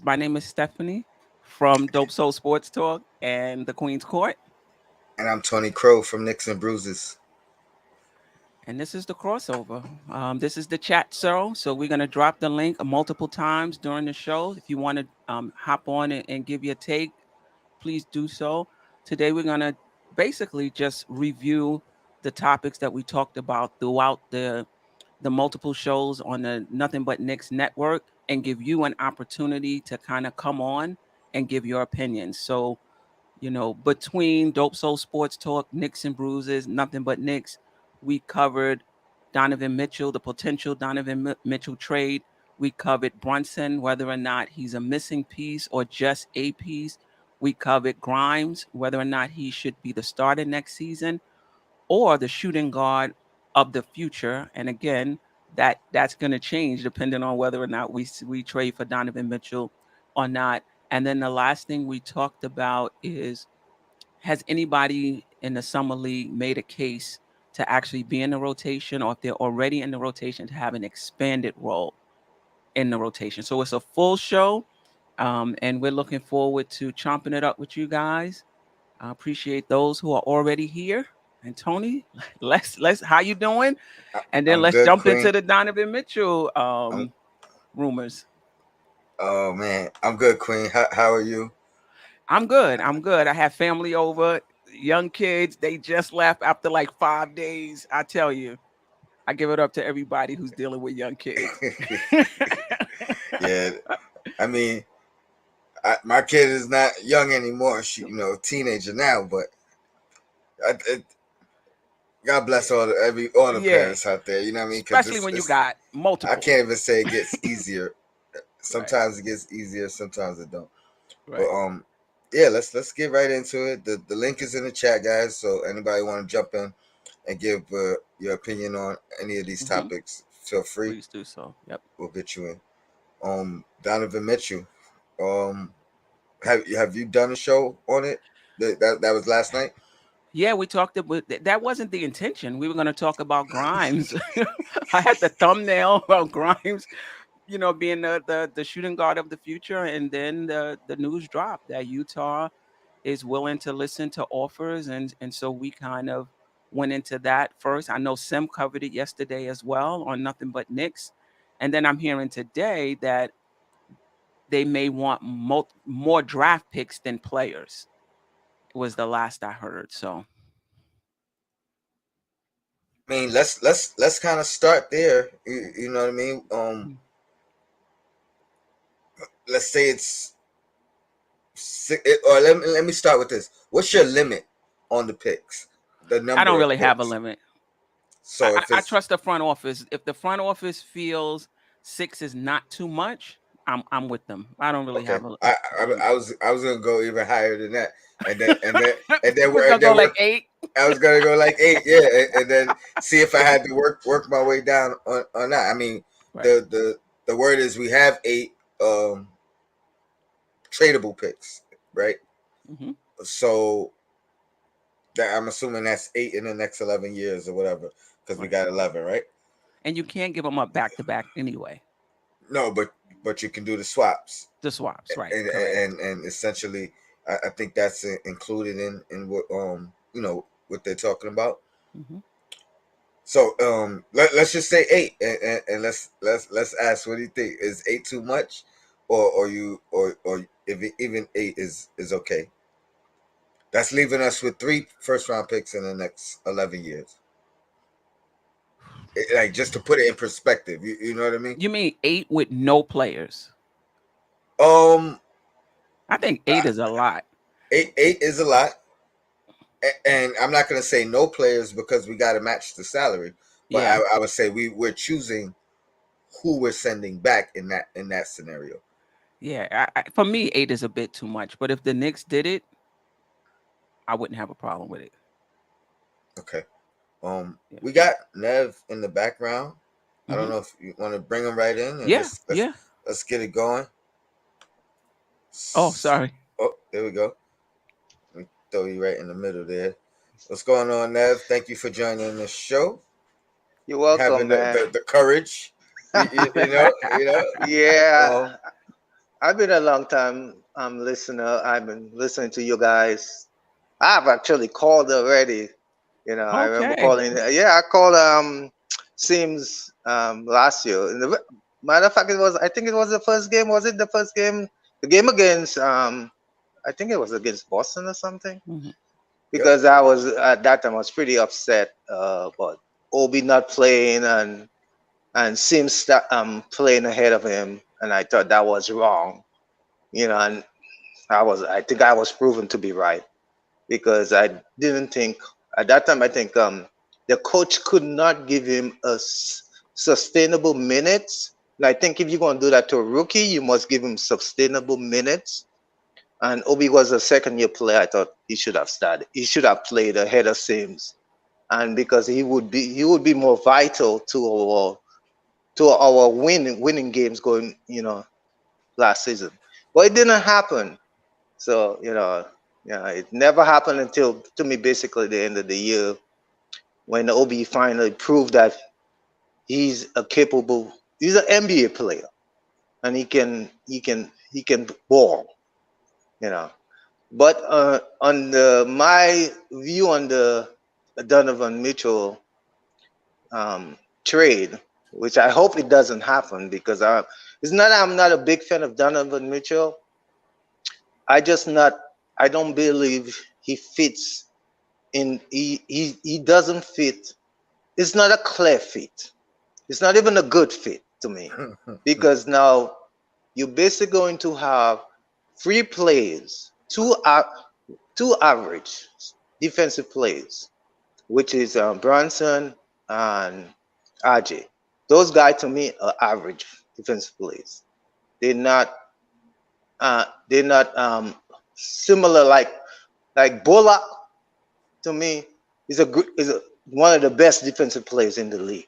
Sports. My name is Stephanie from Dope Soul Sports Talk and the Queen's Court. And I'm Tony Crow from Knicks and Bruises. And this is the crossover. This is the chat show. So we're going to drop the link multiple times during the show. If you want to hop on and give your take, please do so. Today we're going to basically just review the topics that we talked about throughout the multiple shows on the Nothing But Knicks network and give you an opportunity to kind of come on and give your opinions. So, between Dope Soul Sports Talk, Knicks and Bruises, Nothing But Knicks, we covered Donovan Mitchell, the potential Donovan Mitchell trade. We covered Brunson, whether or not he's a missing piece or just a piece. We covered Grimes, whether or not he should be the starter next season or the shooting guard of the future. And again, that's going to change depending on whether or not we trade for Donovan Mitchell or not. And then the last thing we talked about is, has anybody in the summer league made a case to actually be in the rotation, or if they're already in the rotation, to have an expanded role in the rotation? So it's a full show, and we're looking forward to chomping it up with you guys. I appreciate those who are already here. And Tony, let's how you doing? And then I'm let's good, jump Queen. into the Donovan Mitchell I'm, rumors. oh man, I'm good, Queen. How are you? I'm good. I'm good. I have family over, young kids. They just left after like 5 days. I tell you, I give it up to everybody who's dealing with young kids. Yeah, I mean, my kid is not young anymore. She, teenager now. But I, God bless all the Yeah, parents out there. You know what I mean? Because especially when you got I multiple. can't even say it gets easier. Right, Sometimes it gets easier, sometimes it don't. But right. yeah, let's get right into it. The link is in the chat, guys. So anybody want to jump in and give your opinion on any of these Hmm. topics, feel free. Please do so. Yep. We'll get you in. Donovan Mitchell. Um, have you done a show on it? That was last night. Yeah, we talked about that. Wasn't the intention. We were going to talk about Grimes. I had the thumbnail about Grimes, being the shooting guard of the future, and then the news dropped that Utah is willing to listen to offers, and so we kind of went into that first. I know Sim covered it yesterday as well on Nothing But Knicks, and then I'm hearing today that they may want more draft picks than players. Was the last I heard. So I mean, let's kind of start there. You know what I mean? Let's say it's or let me start with this. What's your limit on the picks? The I don't number of really have a picks. limit. I, So I, if I it's trust the front office. If the front office feels six is not too much, I'm with them. I don't really okay, have a I, limit. I was gonna go even higher than that, and then You was gonna go we're like 8. I was gonna go like 8, yeah, and then see if I had to work my way down on that. I mean, Right. the word is we have 8 tradable picks, right? Hmm. So that I'm assuming that's 8 in the next 11 years or whatever, because we Right. got 11, right? And you can't give them up back to back anyway. No, but you can do the swaps, The swaps, right? and Correct. essentially, I think that's included in what what they're talking about. Hmm. So let's just say 8, and let's ask, what do you think? Is 8 too much, or if even 8 is okay? That's leaving us with 3 first round picks in the next 11 years. Like, just to put it in perspective, you know what I mean? You mean 8 with no players? Um, I think 8 is a lot. 8 is a lot, and I'm not gonna say no players because we got to match the salary, but Yeah. I would say we're choosing who we're sending back in that scenario. Yeah. For me, 8 is a bit too much. But if the Knicks did it, I wouldn't have a problem with it. Okay. Yeah. We got Nev in the background. I don't Hmm. know if you want to bring him right in and Yeah. Yeah. let's get it going. Oh, sorry. Oh, there we go. Let me throw you right in the middle there. What's going on, Nev? Thank you for joining the show. You're welcome, Having man. the courage, you know. Yeah, Um, I've been a long time listener. I've been listening to you guys. I've actually called already. I remember Okay. calling. Yeah, I called Sims last year. Matter of fact, I think it was the first game. Was it the first game? The game against I think it was against Boston or something. Mhm. Yep. Because I was at that time I was pretty upset about Obi not playing and Sims playing ahead of him, and I thought that was wrong. And I think I was proven to be right because I didn't think at that time. I think the coach could not give him sustainable minutes. And I think if you're going to do that to a rookie, you must give him sustainable minutes. And Obi was a second year player. I thought he should have started. He should have played ahead of Sims, and because he would be more vital to our winning games going last season. But it didn't happen. So it never happened until, to me, basically the end of the year when Obi finally proved that he's an NBA player and he can ball. You know. But on my view on the Donovan Mitchell trade, which I hope it doesn't happen because it's not that I'm not a big fan of Donovan Mitchell. I just not I don't believe he fits in. He doesn't fit. It's not a clear fit. It's not even a good fit to me because now you're basically going to have three players, two average defensive players, which is Bronson and RJ. Those guys to me are average defensive players. They're not. They're not similar like Bullock to me one of the best defensive players in the league,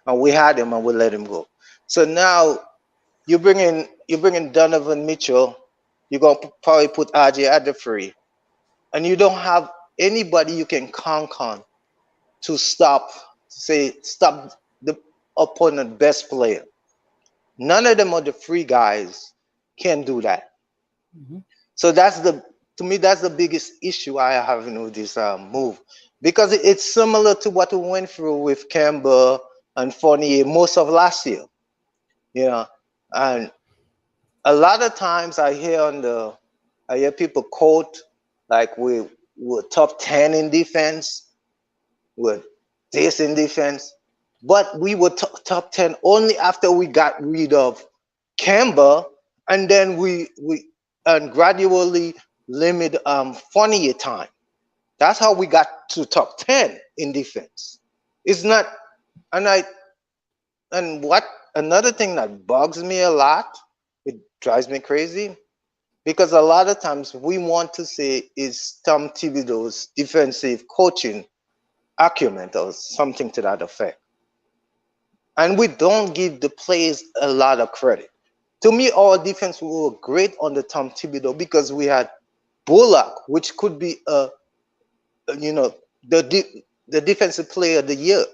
and we had him and we let him go. So now you bring in Donovan Mitchell. You're gonna probably put RJ at the free, and you don't have anybody you can count on to stop the opponent best player. None of them are the free guys can do that. Mhm. So to me that's the biggest issue I have with this move because it's similar to what we went through with Kemba and Fournier most of last year. You know, and a lot of times I hear people quote like we're top 10 in defense, we're this in defense, but we were top 10 only after we got rid of Kemba, and then we and gradually limit Fournier time. That's how we got to top 10 in defense. It's not, and I and what another thing that bugs me a lot, it drives me crazy because a lot of times we want to say is Tom Thibodeau's defensive coaching acumen or something to that effect, and we don't give the players a lot of credit. To me, our defense were great under Tom Thibodeau because we had Bullock, which could be you know the defensive player of the year.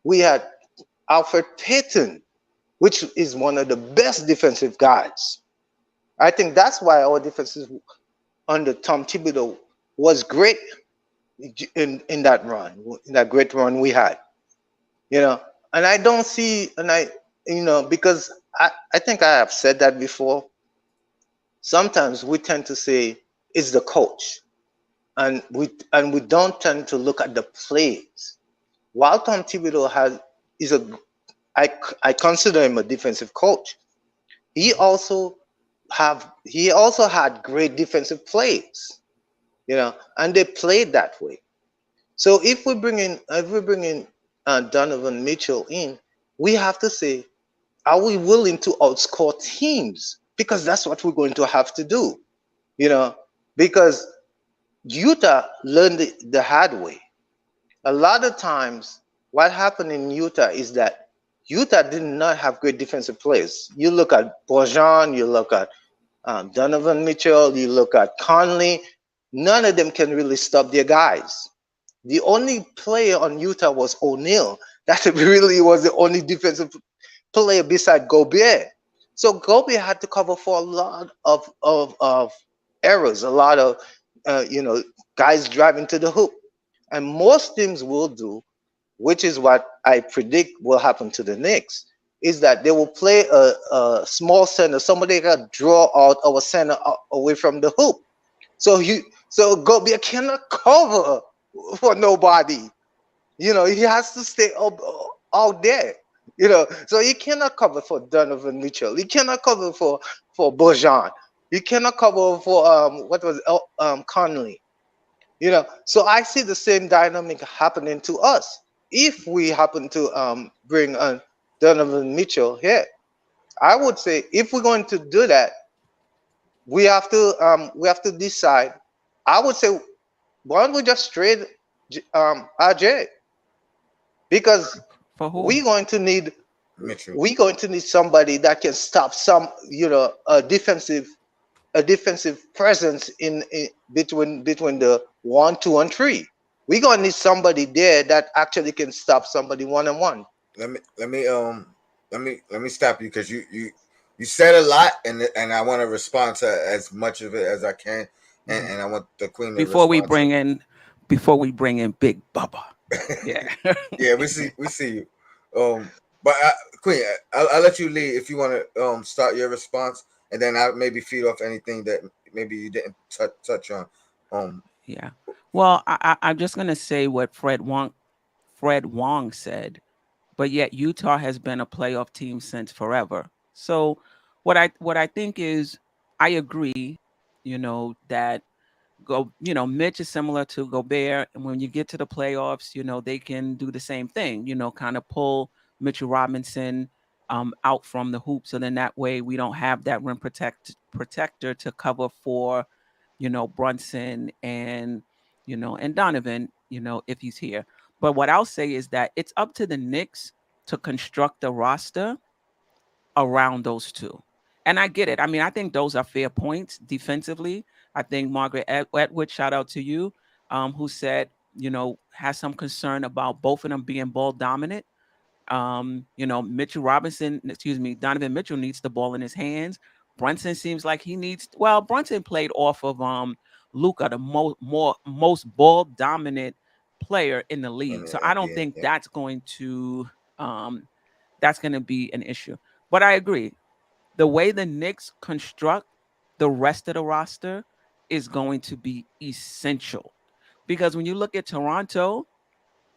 We had Alfred Payton, which is one of the best defensive guys. I think that's why our defenses under Tom Thibodeau was great in that run, in that great run we had. You know, and I don't see, and because I think I have said that before. Sometimes we tend to say it's the coach, and we don't tend to look at the plays. While Tom Thibodeau is a I I consider him a defensive coach. He Mhm. also he also had great defensive plays, and they played that way. So if we bring in Donovan Mitchell in, we have to say, are we willing to outscore teams? Because that's what we're going to have to do, you know, because Utah learned the hard way. A lot of times, what happened in Utah is that Utah did not have great defensive players. You look at Bojan, you look at Donovan Mitchell, you look at Conley, none of them can really stop their guys. The only player on Utah was O'Neal. That really was the only defensive player beside Gobert. So Gobi had to cover for a lot of errors, a lot of you know, guys driving to the hoop, and most teams will do, which is what I predict will happen to the Knicks, is that they will play a small center, somebody that draw out our center away from the hoop. So Gobi cannot cover for nobody. You know, he has to stay up out there. You know, so he cannot cover for Donovan Mitchell. He cannot cover for Bojan. He cannot cover for what was Conley. You know, so I see the same dynamic happening to us if we happen to bring Donovan Mitchell here. I would say if we're going to do that, we have to decide. I would say why don't we just trade RJ, because For who? we're going to need Mitchell. we're going to need somebody that can stop some, you know, a defensive presence in between the 1, 2, and 3. We're gonna need somebody there that actually can stop somebody 1 on 1. Let me stop you because you said a lot, and I want to respond to as much of it as I can, Mhm. and I want the queen to Before we respond to. bring in, before we bring in Big Bubba. Yeah. Yeah, we see you. But Queen, I'll let you lead if you want to start your response, and then I'll maybe feed off anything that maybe you didn't touch on. Um, Yeah. Well, I'm just gonna say what Fred Wong said, but yet Utah has been a playoff team since forever. So what I think is I agree, that Mitch is similar to Gobert, and when you get to the playoffs, they can do the same thing, kind of pull Mitchell Robinson out from the hoop, so then that way we don't have that rim protector to cover for, Brunson and Donovan, if he's here. But what I'll say is that it's up to the Knicks to construct a roster around those two. And I get it. I mean, I think those are fair points defensively. I think Margaret Atwood, shout out to you, who said, has some concern about both of them being ball dominant. Mitchell Robinson, excuse me, Donovan Mitchell needs the ball in his hands. Brunson seems like he needs. Well, Brunson played off of Luca, the most ball dominant player in the and league. So I don't yeah, think yeah, um that's going to be an issue. But I agree. The way the Knicks construct the rest of the roster is going to be essential. Because when you look at Toronto,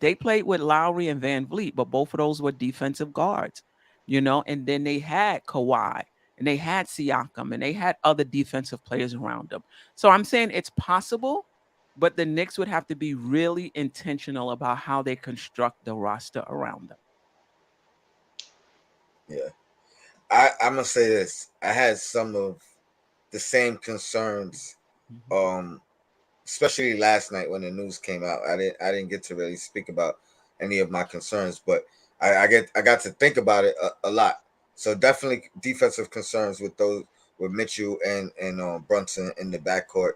they played with Lowry and Van Vliet, but both of those were defensive guards, and then they had Kawhi and they had Siakam and they had other defensive players around them. So I'm saying it's possible, but the Knicks would have to be really intentional about how they construct the roster around them. yeah. I'm gonna say this. I had some of the same concerns, Mhm. um, especially last night when the news came out. I didn't get to really speak about any of my concerns, but I got to think about it a lot. So definitely defensive concerns with those with Mitchell and Brunson in the backcourt.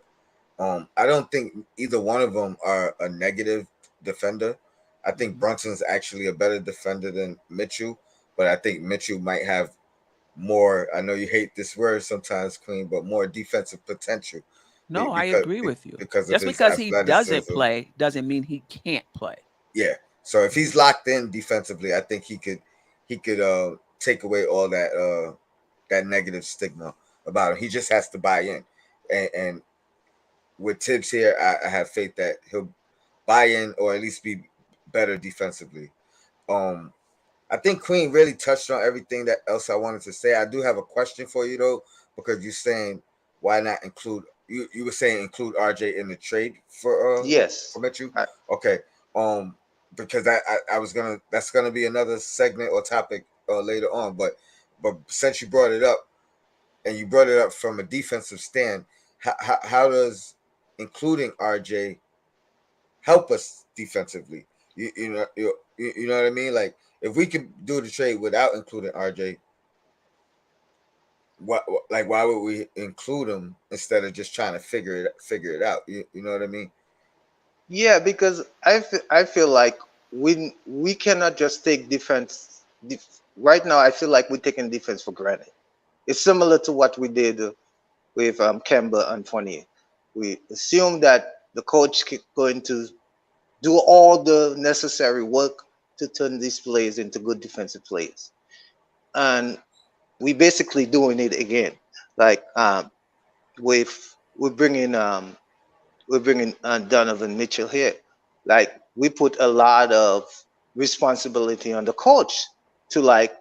I don't think either one of them are a negative defender. I think Mhm. Brunson's actually a better defender than Mitchell, but I think Mitchell might have more. I know you hate this word sometimes, Queen, but more defensive potential No, I because agree with you. because of Just his because he doesn't athleticism. play doesn't mean he can't play. Yeah. So if Mhm. he's locked in defensively, I think he could take away all that negative stigma about him. He just has to buy in, and with Tibbs here, I have faith that he'll buy in or at least be better defensively. Um, I think Queen really touched on everything that else I wanted to say. I do have a question for you though, because you're saying why not include you were saying include RJ in the trade for Yes. Mitchell. I, Okay. Um because I was gonna that's gonna be another segment or topic later on, but since you brought it up and you brought it up from a defensive stand, how does including RJ help us defensively? You know what I mean? Like if we could do the trade without including RJ, what like why would we include him instead of just trying to figure it out? You know what I mean? yeah, because I feel like we cannot just take defense. Right now, I feel like we're taking defense for granted. It's similar to what we did with Kemba and Fournier. We assume that the coach going to do all the necessary work to turn these players into good defensive players, and we basically doing it again. Like with we're bringing Donovan Mitchell here. Like we put a lot of responsibility on the coach to like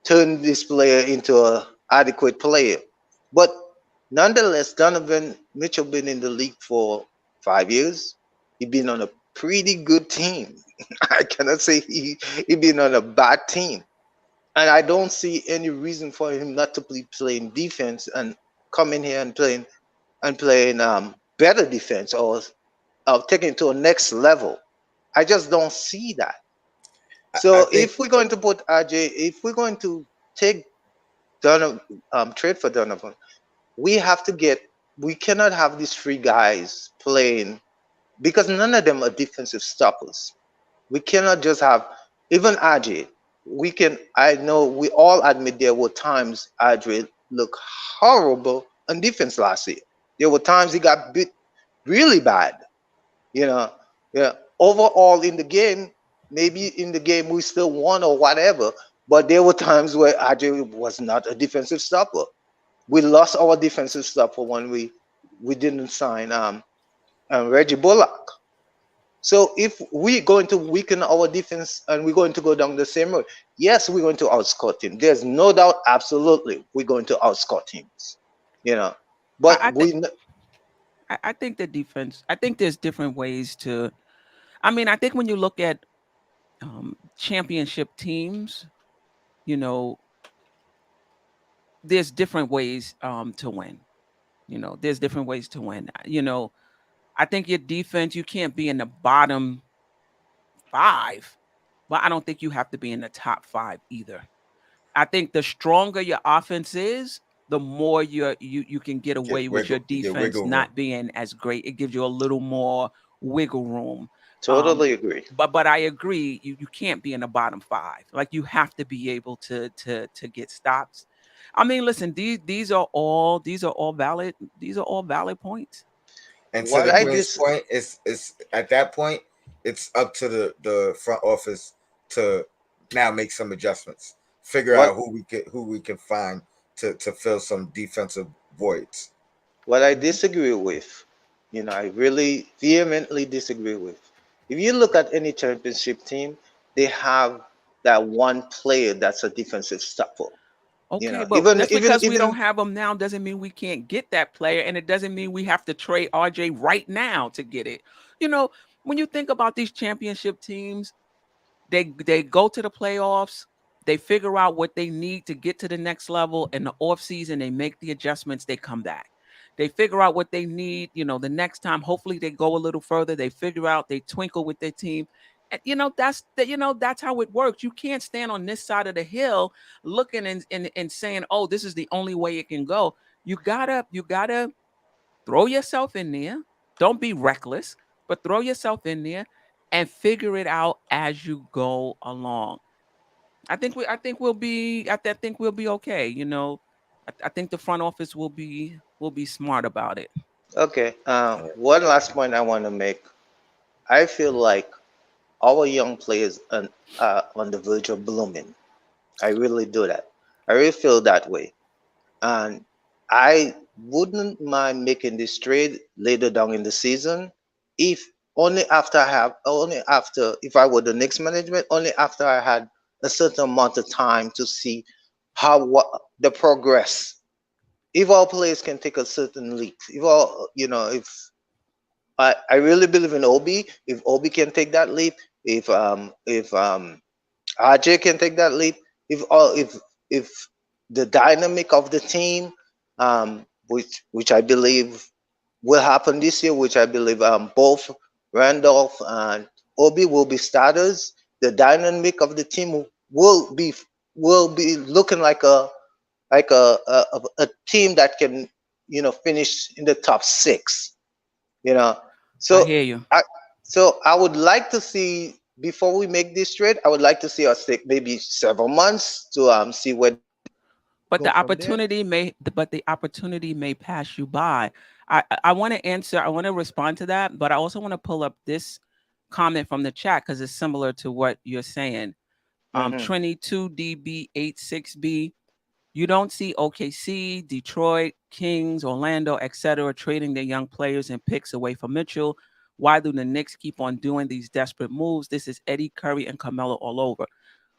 turn this player into a adequate player. But nonetheless, Donovan Mitchell been in the league for 5 years. He been on a pretty good team. I cannot say he been on a bad team, and I don't see any reason for him not to be playing defense and coming here and playing better defense or taking it to a next level. I just don't see that. I So think if we're going to put RJ, if we're going to take Donovan, trade for Donovan, we have to get. We cannot have these three guys playing because none of them are defensive stoppers. We cannot just have even RJ. We can. I know we all admit there were times RJ looked horrible on defense last year. There were times he got beat really bad. You know, yeah. Overall in the game, maybe in the game we still won or whatever. But there were times where RJ was not a defensive stopper. We lost our defensive stopper when we didn't sign Reggie Bullock. So if we're going to weaken our defense and we're going to go down the same road, yes, we're going to outscore him. There's no doubt, absolutely, we're going to outscore teams. You know, I but think I think the defense. I think there's different ways to. I mean, I think when you look at championship teams, you know, there's different ways to win. There's different ways to win. I think your defense, you can't be in the bottom five, but I don't think you have to be in the top five either. I think the stronger your offense is, the more you can get away with your you get defense wiggle room. not being as great. It gives you a little more wiggle room. Um, totally agree. but I agree, you can't be in the bottom five. Like you have to be able to get stops. I mean, listen, these are all valid points. And to What the I Queen's dis point, it's at that point, it's up to the front office to now make some adjustments, figure what out who we can find to fill some defensive voids. what I Mhm. disagree with, I really vehemently disagree with. If you look at any championship team, they have that one player that's a defensive stopper. Okay, but Even just even because we don't even have them now doesn't mean we can't get that player, and it doesn't mean we have to trade RJ right now to get it. You know, when you think about these championship teams, they go to the playoffs, they figure out what they need to get to the next level. In the off season, they make the adjustments, they come back. They figure out what they need, the next time. Hopefully they go a little further. They figure out, they twinkle with their team. And that's how it works. You can't stand on this side of the hill looking and saying, oh, this is the only way it can go. You gotta throw yourself in there. Don't be reckless, but throw yourself in there and figure it out as you go along. I think we'll be okay. I think the front office will be smart about it. okay. One last point I want to make. I feel like our young players are on the verge of blooming. I really do that. I really feel that way. And I wouldn't mind making this trade later down in the season if only after if I were the Knicks management, only after I had a certain amount of time to see how what the progress. If our players can take a certain leap, if all if I really believe in Obi, if Obi can take that leap, if RJ can take that leap. If the dynamic of the team, which I believe will happen this year, which I believe both Randolph and Obi will be starters. The dynamic of the team will be looking like a team that can finish in the top six. You know, I so hear you. I so I would like to see before we make this trade. I would like to see us take maybe several months to see where. but go from there. the opportunity may pass you by. I want to answer. I want to respond to that, but I also want to pull up this comment from the chat because it's similar to what you're saying. Hmm. Trinity 2DB86B. You don't see OKC, Detroit, Kings, Orlando, etc. trading their young players and picks away from Mitchell. Why do the Knicks keep on doing these desperate moves? This is Eddie Curry and Carmelo all over.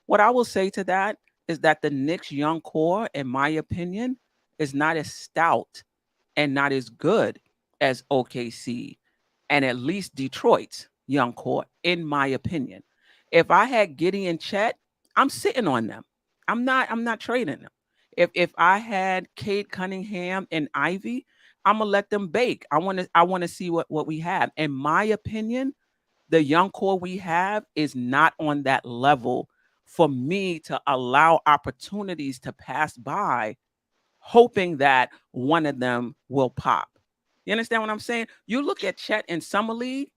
What I will say to that is that the Knicks' young core, in my opinion, is not as stout and not as good as OKC and at least Detroit's young core, in my opinion. If I had Giddy and Chet, I'm sitting on them. I'm not trading them. If I had Cade Cunningham and Ivy, I'm gonna let them bake. I wanna see what we have. In my opinion, the young core we have is not on that level for me to allow opportunities to pass by, hoping that one of them will pop. You understand what I'm saying? You look at Chet in summer league,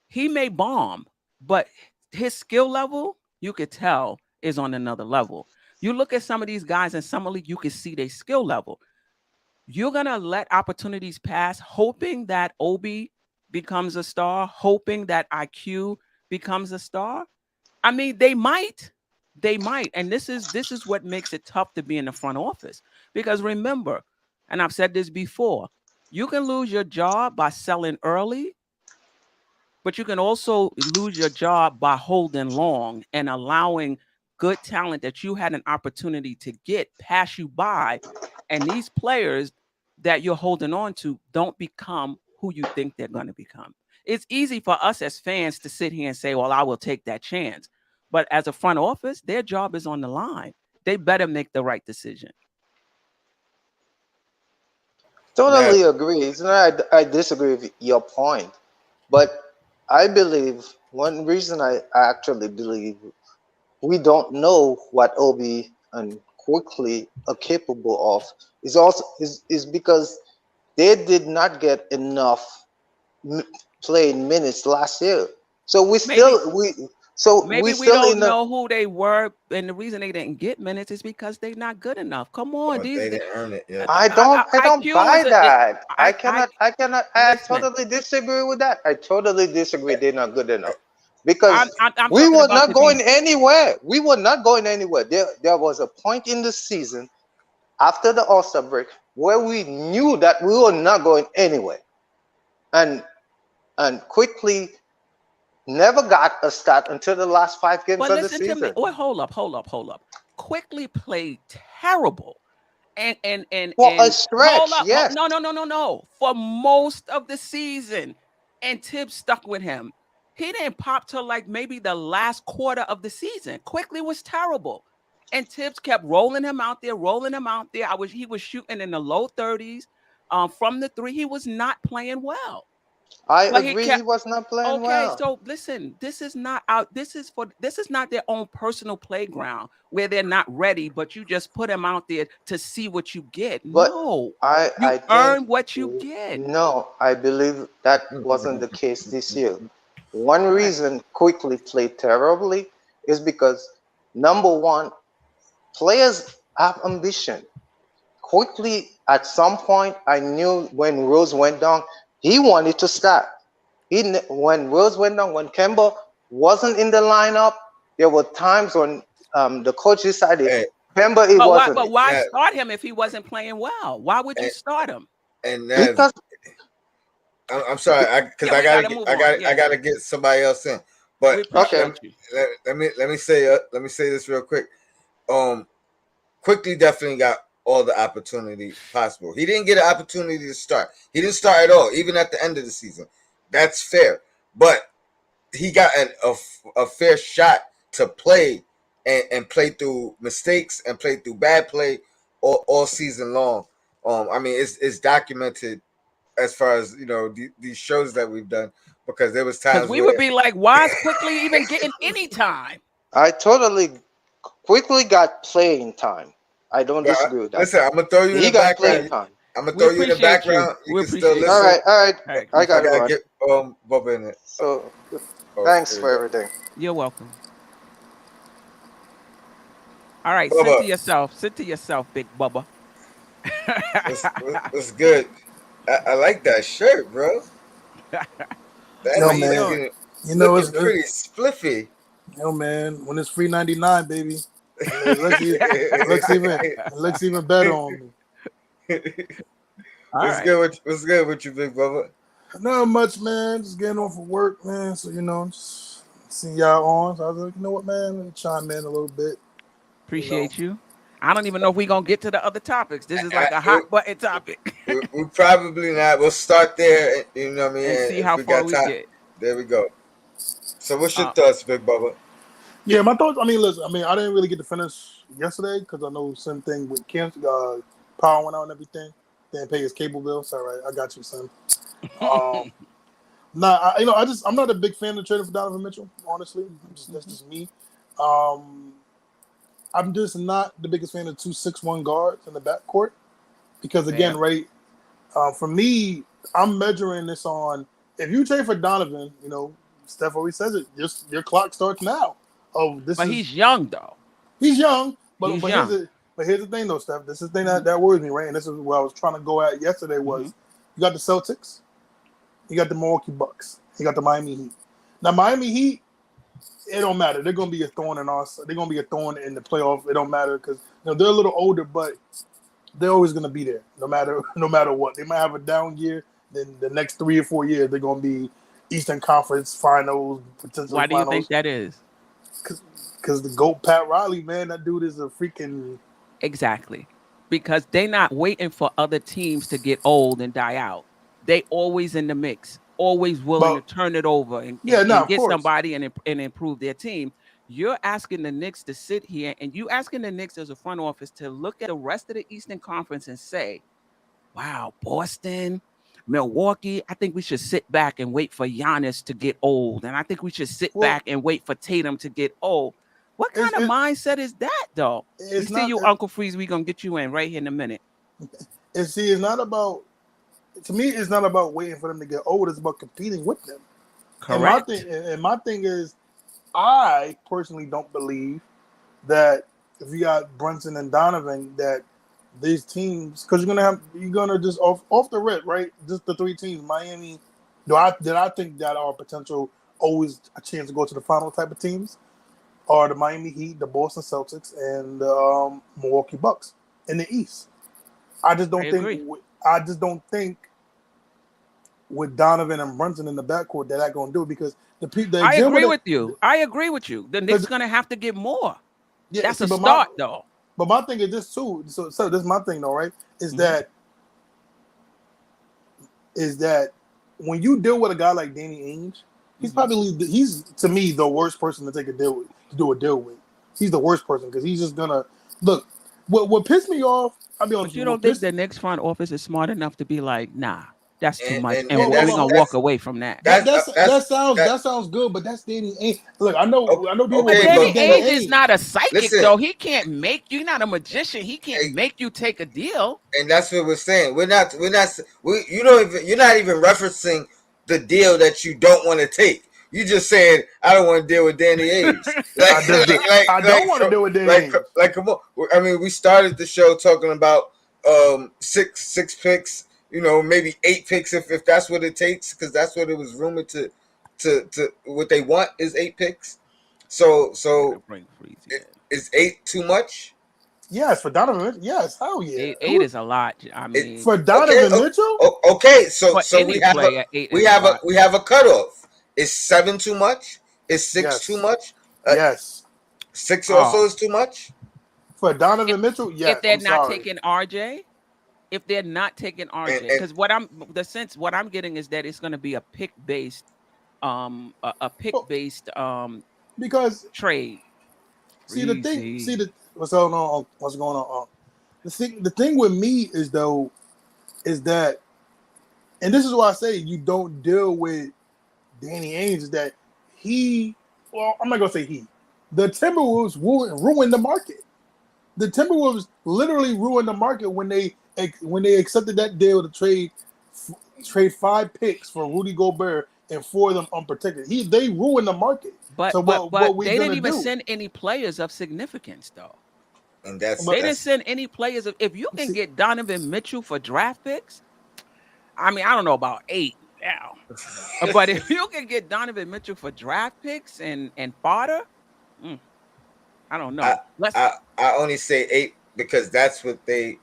he may bomb, but his skill level, you could tell, is on another level. You look at some of these guys in summer league, you can see their skill level. You're gonna let opportunities pass, hoping that Obi becomes a star, hoping that IQ becomes a star. I mean, they might, and this is what makes it tough to be in the front office because remember, and I've said this before, you can lose your job by selling early, but you can also lose your job by holding long and allowing good talent that you had an opportunity to get pass you by. And these players that you're holding on to don't become who you think they're going to become. It's easy for us as fans to sit here and say, well, I will take that chance. But as a front office, their job is on the line. They better make the right decision. Now, Totally agree. It's not, I disagree with your point, but I believe one reason I actually believe we don't know what Obi and Quickly are capable of is because they did not get enough m- playing minutes last year. So Maybe we maybe we still don't in a. know who they were, and the reason they didn't get minutes is because they're not good enough. Come on, or these they didn't earn it yet. I don't IQ buy is that. I I listen. totally disagree with that. I totally disagree. They're not good enough because I'm we talking were about not to be. going anywhere. We were not going anywhere. There was a point in the season after the All-Star break where we knew that we were not going anywhere, and quickly never got a start until the last 5 games But of the listen to me. season Wait, hold up. Quickly played terrible. for a And hold stretch. up. Yes, No. For most of the season. And Tibbs stuck with him. He didn't pop till like maybe the last quarter of the season. Quickly was terrible. And Tibbs kept rolling him out there, rolling him out there. He was shooting in the low 30s. From the three, he was not playing well. I But he agree. He kept was not playing okay, well. so listen, this is not out. This is not their own personal playground where they're not ready, but you just put them out there to see what you get. But No, I you think earn what you get. no, I believe that wasn't the case this year. One Right. reason Quickly played terribly is because number one, players have ambition. Quickly, at some point, I knew when Rose went down, he wanted to start. When Rose went down, when Kemba wasn't in the lineup, there were times when the coach decided And Kemba it But why? wasn't But it why Nav, start him if he wasn't playing well? Why would you and, start him? and Nav, because I'm sorry, because Yeah, we got to move on. I Yeah, gotta get somebody else in. But we okay. appreciate you. let me say this real quick. Um, Quickly definitely got all the opportunity possible. He didn't get an opportunity to start. He didn't start at all, even at the end of the season. That's fair, but he got a fair shot to play and play through mistakes and play through bad play all season long. I mean, it's documented as far as these shows that we've done because there was Because times we would where be like, why is Quickly even getting any time? I totally Quickly got playing time. I don't but disagree with that. listen, I'm gonna throw you in He the got playing background. time. I'm gonna We throw you in the appreciate you. background. You We can still appreciate All you. listen. right, all right. All right, I I gotta appreciate gotta you. run. get Bubba in it. So Oh, thanks there you for go. everything. You're welcome. All right, sit to Bubba, yourself. Sit to yourself, Big Bubba. what's good? I like that shirt, bro. That How Yo, is you man. doing? It's looking pretty spliffy. yo, man. When it's free 99, baby, it looks even better on me. All right. What's good with you, big brother? Not much, man. Just getting off of work, man. So just see y'all on. So I was like, you know what, man? Let me chime in a little bit. You know, Appreciate you. I don't even know if we're gonna get to the other topics. This is I, like a hot button topic. we probably not. We'll start there. You know what I mean? And And see if how we far got we time, get. there we go. So, what's your Uh, thoughts, big brother? yeah, my thoughts. I mean, listen. I mean, I didn't really get to finish yesterday because I know same thing with Kim. Power went out and everything. Didn't pay his cable bill. So, all right, I got you, son. Um, Nah, I'm not a big fan of trading for Donovan Mitchell. Honestly, that's just me. Um, I'm just not the biggest fan of 2-6-1 guards in the backcourt because again, Fair. right? For me, I'm measuring this on if you trade for Donovan. Steph always says it. Just your clock starts now. Oh, this But is he's young though. he's young, but He's but young. here's the thing though, Steph. This is the thing Hmm. that worries me, right? And this is what I was trying to go at yesterday Hmm. was you got the Celtics, you got the Milwaukee Bucks, you got the Miami Heat. Now Miami Heat, it don't matter. They're gonna be a thorn in our. They're gonna be a thorn in the playoff. It don't matter because they're a little older, but they're always gonna be there, no matter no matter what. They might have a down year. Then the next 3 or 4 years, they're gonna be Eastern Conference Finals, potentially Why do you think Finals. that is? Because the GOAT Pat Riley, man, that dude is a freaking. Exactly. Because they not waiting for other teams to get old and die out. They always in the mix, always willing to But turn it over yeah, no, and of get course. somebody and improve their team. You're asking the Knicks to sit here and you asking the Knicks as a front office to look at the rest of the Eastern Conference and say, wow, Boston, Milwaukee, I think we should sit back and wait for Giannis to get old. And I think we should sit Well, back and wait for Tatum to get old. What it's kind of it, mindset is that, though? We it's see not. you, Uncle Freeze. We're going to get you in right here in a minute. It's not about. To me, it's not about waiting for them to get old. It's about competing with them. Correct. And my thing is, I personally don't believe that if you got Brunson and Donovan, that these teams, because you're gonna just off the rip, right? Just the three teams, Miami. I think that are potential always a chance to go to the final type of teams are the Miami Heat, the Boston Celtics, and the Milwaukee Bucks in the East. I just I don't think. agree. I just don't think with Donovan and Brunson in the backcourt that gonna do it because the I example agree that with you. I agree with you. The Knicks because going to have to get more. yeah, That's see, a start, though. but my thing is this too. So this is my thing though, right? Is Hmm. that is that when you deal with a guy like Danny Ainge, Hmm. he's to me the worst person to take a deal with to do a deal with. He's the worst person because he's just gonna look. What pissed me off? I'll be honest But with you you. What don't think pissed the Knicks front office is smart enough to be like, nah, that's too much, And and well, and well, we're that's well, gonna walk away from that. that that's that's that's that. that sounds good, but that's Danny Ainge. Look, o- I know people But gonna Okay, be Danny like Danny but Ainge is Ainge. not a psychic, listen, though. He can't make you. Not a magician. He can't eh, make you take a deal. and that's what we're saying. You don't even, you're not even referencing the deal that you don't want to take. You just saying I don't want to deal with Danny Ainge. Like I just I don't want to deal with Danny Ainge. come on. I mean, we started the show talking about six picks. Maybe 8 picks if that's what it takes, because that's what it was rumored to what they want is 8 picks. Gotta So bring Freezy i- in. is 8 too much? Yes, for Donovan Mitchell. Yes, hell yeah. Eight is a lot. I It mean, For okay. Donovan Mitchell? Okay. So for so any player, eight is a lot. we have a cutoff. Is 7 too much? Is 6 too Yes. much? Uh, Yes. 6 also Oh, is too much. For if Donovan Mitchell, if yes. they're I'm not sorry. taking RJ, if they're not taking And RJ, and because what I'm getting is that it's going to be a pick based a pick Well, based because trade. see Freezy. the what's going on? What's going on? The thing with me is though is that, and this is why I say you don't deal with Danny Ainge is that he. Well, I'm not gonna say he. The Timberwolves ruined the market. The Timberwolves literally ruined the market when they accepted that deal to trade 5 picks for Rudy Gobert and 4 of them unprotected. They ruined the market. But So but what but we they didn't gonna even do? send any players of significance though. and that's They But didn't that's send any players. If you can see, get Donovan Mitchell for draft picks, I mean, I don't know about 8 now, but if you can get Donovan Mitchell for draft picks and fodder, mm, I don't I, know. Let's I only say 8 because that's what they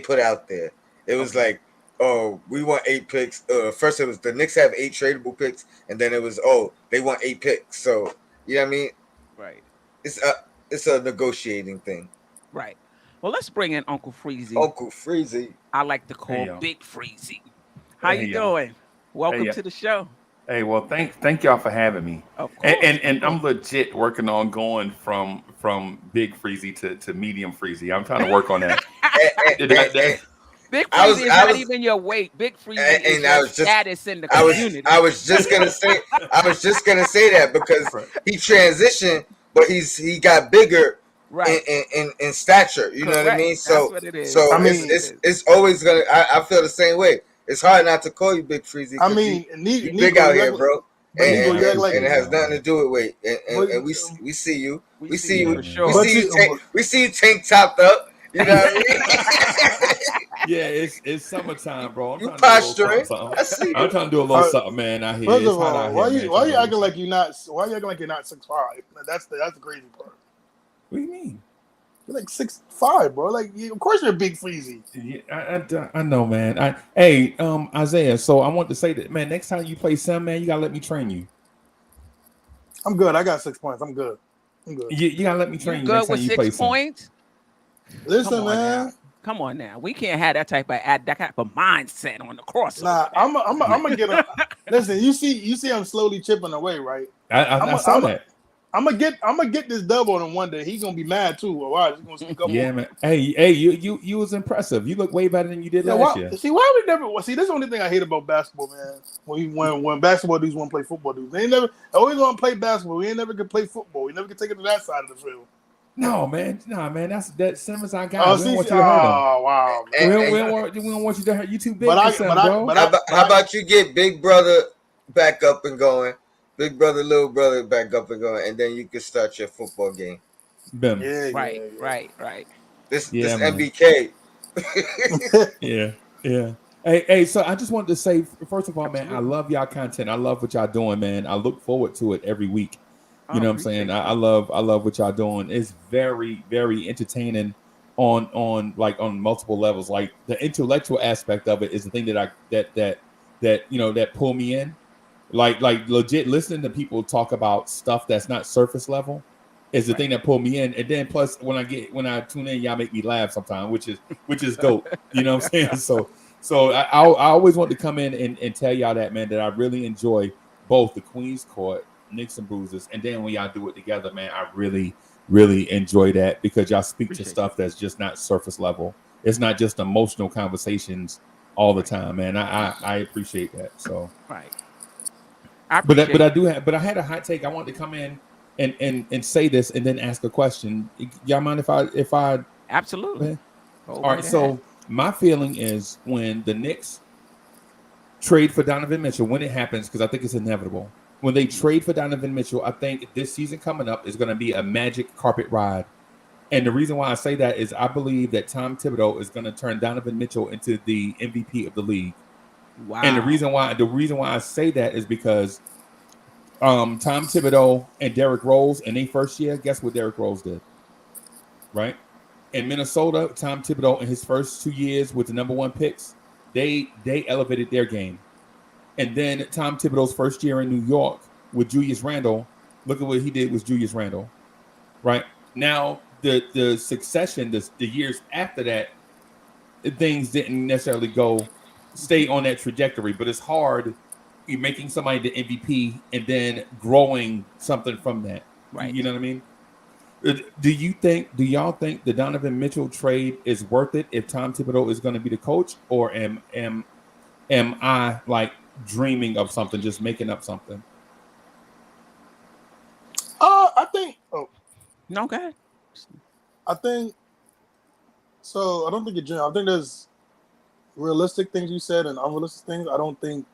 put out there. It was okay, like, oh, we want 8 picks. First it was the Knicks have 8 tradable picks, and then it was, oh, they want 8 picks. So you know what I mean? right, It's a it's a negotiating thing. right. Well, let's bring in Uncle Freezy. Uncle Freezy. I like to Hey call y'all. Big Freezy. How Hey you y'all. doing? Hey Welcome y'all. to the show. Hey, well, thank y'all for having me. Of And course, and, of and I'm course. legit working on going from big freezy to medium freezy. I'm trying to work on that. And, and, That- and, that- Big I was Freezy is I not was even your weight. Big Freezy is and your status in the I community. was just gonna say that because right. he transitioned, but he got bigger Right. in stature. You know what I Correct. mean? That's So what it is. so I That's it's what mean, it it's is. it's always gonna. I feel the same way. It's hard not to call you Big Freezy I because mean, you big Nico, out you here, act, bro. but Nico, you I act like, And it appreciate has y'all, nothing to man. do with weight. but And we see you. We We see see you Yeah, you. for man. We sure. but see you you, tank. We see you tank topped up. You know what I mean? Yeah, it's summertime, bro. I'm You trying to do a little something, posturing. something. I see I'm you. trying to do a little uh, something, man. Out here, first it's of hot out all, here, man. why Trying to you do a little acting like something. you're not? Why you acting like you're not 6'5"? That's the crazy part. What do you mean? You're like 6'5", bro. Like, of course you're big freezy. Yeah, I know, man. Hey, Isaiah. So I want to say that, man. Next time you play Sam, man, you gotta let me train you. I'm good. I got 6 points. I'm good. I'm good. You gotta let me You train you next good time with you six play Sam. points? Come Listen, on now. man. Come on now. We can't have that type of mindset on the crossover Nah, now. Yeah, I'm gonna get a. Listen, you see, I'm slowly chipping away, right? I saw that. I'm gonna get this dub on him one day. He's gonna be mad too. Or why? He's gonna speak up on Yeah, me. man. Hey, you was impressive. You look way better than you did Yeah, last why? year. See, why we never? See, this is the only thing I hate about basketball, man. When basketball dudes want to play football dudes, they never always want to play basketball. We ain't never could play football. We never could take it to that side of the field. No, man. Nah, man. That Simmons our guy. Oh, We don't want you to hurt him. oh wow, And, man. and We don't want you to hurt. You too But big for I, Sim, bro. how about you get Big Brother back up and going, Big Brother, Little Brother back up and going, and then you can start your football game. Bim. yeah, Right, yeah, right, right. This Yeah, man. MBK. yeah. Yeah, yeah. Hey. So I just wanted to say, first of all, man, I Absolutely. love y'all content. I love what y'all doing, man. I look forward to it every week. I You know what I'm saying? appreciate I you. love what y'all doing. It's very, very entertaining on like on multiple levels. Like the intellectual aspect of it is the thing that that pull me in. Like legit listening to people talk about stuff that's not surface level is the Right. thing that pulled me in. And then plus when I tune in, y'all make me laugh sometimes, which is dope. You know what I'm saying? So I always want to come in and tell y'all that, man, that I really enjoy both the Queen's Court, Knicks and Bruises, and then when y'all do it together, man, I really, really enjoy that because y'all speak to Appreciate you. stuff that's just not surface level. It's not just emotional conversations all the Right. time, man. I appreciate that. So Right. I but appreciate I you. do have but I had a hot take. I wanted to come in and say this and then ask a question. Y'all mind if I Absolutely. Go all right, right ahead. so my feeling is when the Knicks trade for Donovan Mitchell, when it happens, because I think it's inevitable. When they Mhm. trade for Donovan Mitchell, I think this season coming up is going to be a magic carpet ride. And the reason why I say that is I believe that Tom Thibodeau is going to turn Donovan Mitchell into the MVP of the league. And the Wow. reason why I say that is because Tom Thibodeau and Derrick Rose in their first year, guess what Derrick Rose did? Right? In Minnesota, Tom Thibodeau in his first 2 years with the number one picks, they elevated their game. And then Tom Thibodeau's first year in New York with Julius Randle, look at what he did with Julius Randle. Right? Now the succession, the years after that, things didn't necessarily go stay on that trajectory, but it's hard making somebody the MVP and then growing something from that. You Right. know what I mean? Do y'all think the Donovan Mitchell trade is worth it if Tom Thibodeau is going to be the coach, or am I like dreaming of something, just making up something? I think. Oh, No, go ahead. I think. So I don't think you're. I think there's realistic things you said and unrealistic things. I don't think.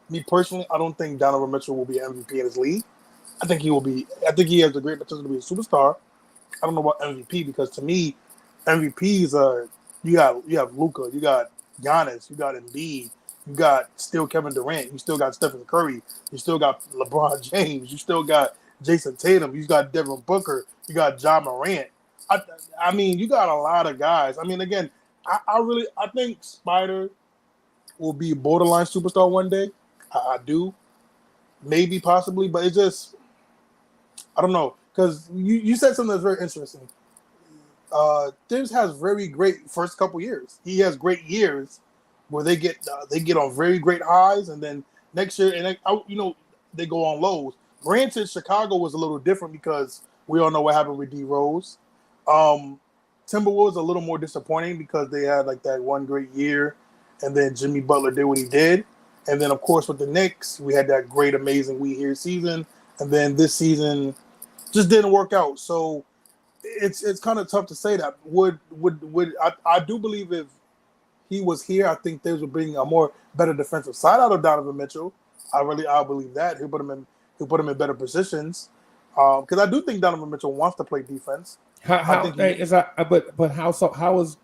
Me personally, I don't think Donovan Mitchell will be MVP in his league. I think he will be. I think he has the great potential to be a superstar. I don't know about MVP because to me, MVPs are you have Luka, you got Giannis, you got Embiid, you got still Kevin Durant, you still got Stephen Curry, you still got LeBron James, you still got Jason Tatum, you got Devin Booker, you got John Morant. I, I mean, you got a lot of guys. I mean, again, I think Spider will be a borderline superstar one day. I do, maybe possibly, but it's just I don't know because you said something that's very interesting. Tibbs has very great first couple years. He has great years where they get on very great highs, and then next year they go on lows. Granted, Chicago was a little different because we all know what happened with D Rose. Um, Timberwolves a little more disappointing because they had like that one great year, and then Jimmy Butler did what he did, and then of course with the Knicks we had that great amazing we here season, and then this season just didn't work out. So it's kind of tough to say that. Would I do believe if he was here, I think they would bring a more better defensive side out of Donovan Mitchell. I believe that he'll put him in better positions. Because I do think Donovan Mitchell wants to play defense. I think but how is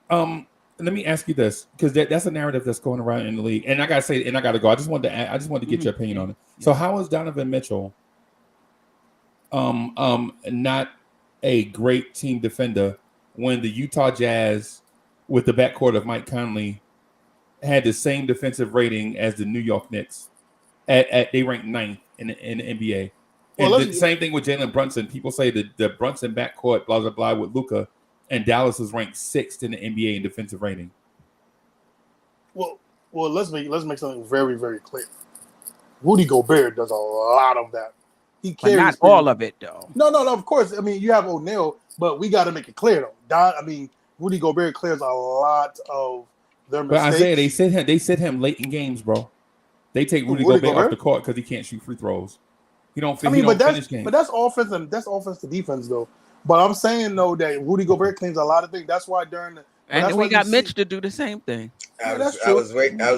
let me ask you this because that's a narrative that's going around in the league, and I gotta say, and I gotta go. I just wanted to get your opinion on it. So how is Donovan Mitchell not a great team defender when the Utah Jazz with the backcourt of Mike Conley had the same defensive rating as the New York Knicks at they ranked ninth in the NBA. And the same thing with Jalen Brunson. People say that the Brunson backcourt, blah, blah, blah, with Luka, and Dallas is ranked sixth in the NBA in defensive rating. Well, let's make something very, very clear. Rudy Gobert does a lot of that. He carries, but not all of it, though. No. Of course, I mean you have O'Neal, but we got to make it clear though. Rudy Gobert clears a lot of their mistakes. But Isaiah, they sit him late in games, bro. They take Rudy Gobert off the court because he can't shoot free throws. He don't finish games. But that's offense to defense though. But I'm saying though that Rudy Gobert cleans a lot of things. That's why and then we got Mitch to do the same thing. I was waiting. But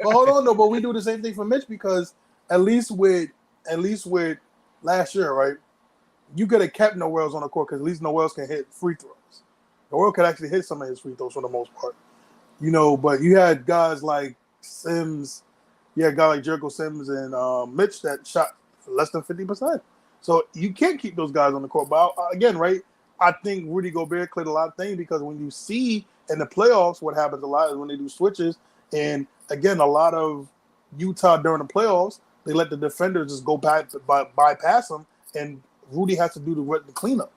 hold on though. But we do the same thing for Mitch because at least with last year, right? You could have kept Noel's on the court because at least Noel's can hit free throws. Noel could actually hit some of his free throws for the most part, But you had guys like Sims, you had guys like Jericho Sims and Mitch that shot less than 50%. So you can't keep those guys on the court. But again, right? I think Rudy Gobert cleared a lot of things because when you see in the playoffs, what happens a lot is when they do switches. And again, a lot of Utah during the playoffs, they let the defenders just go bypass them, and Rudy has to do the cleanup.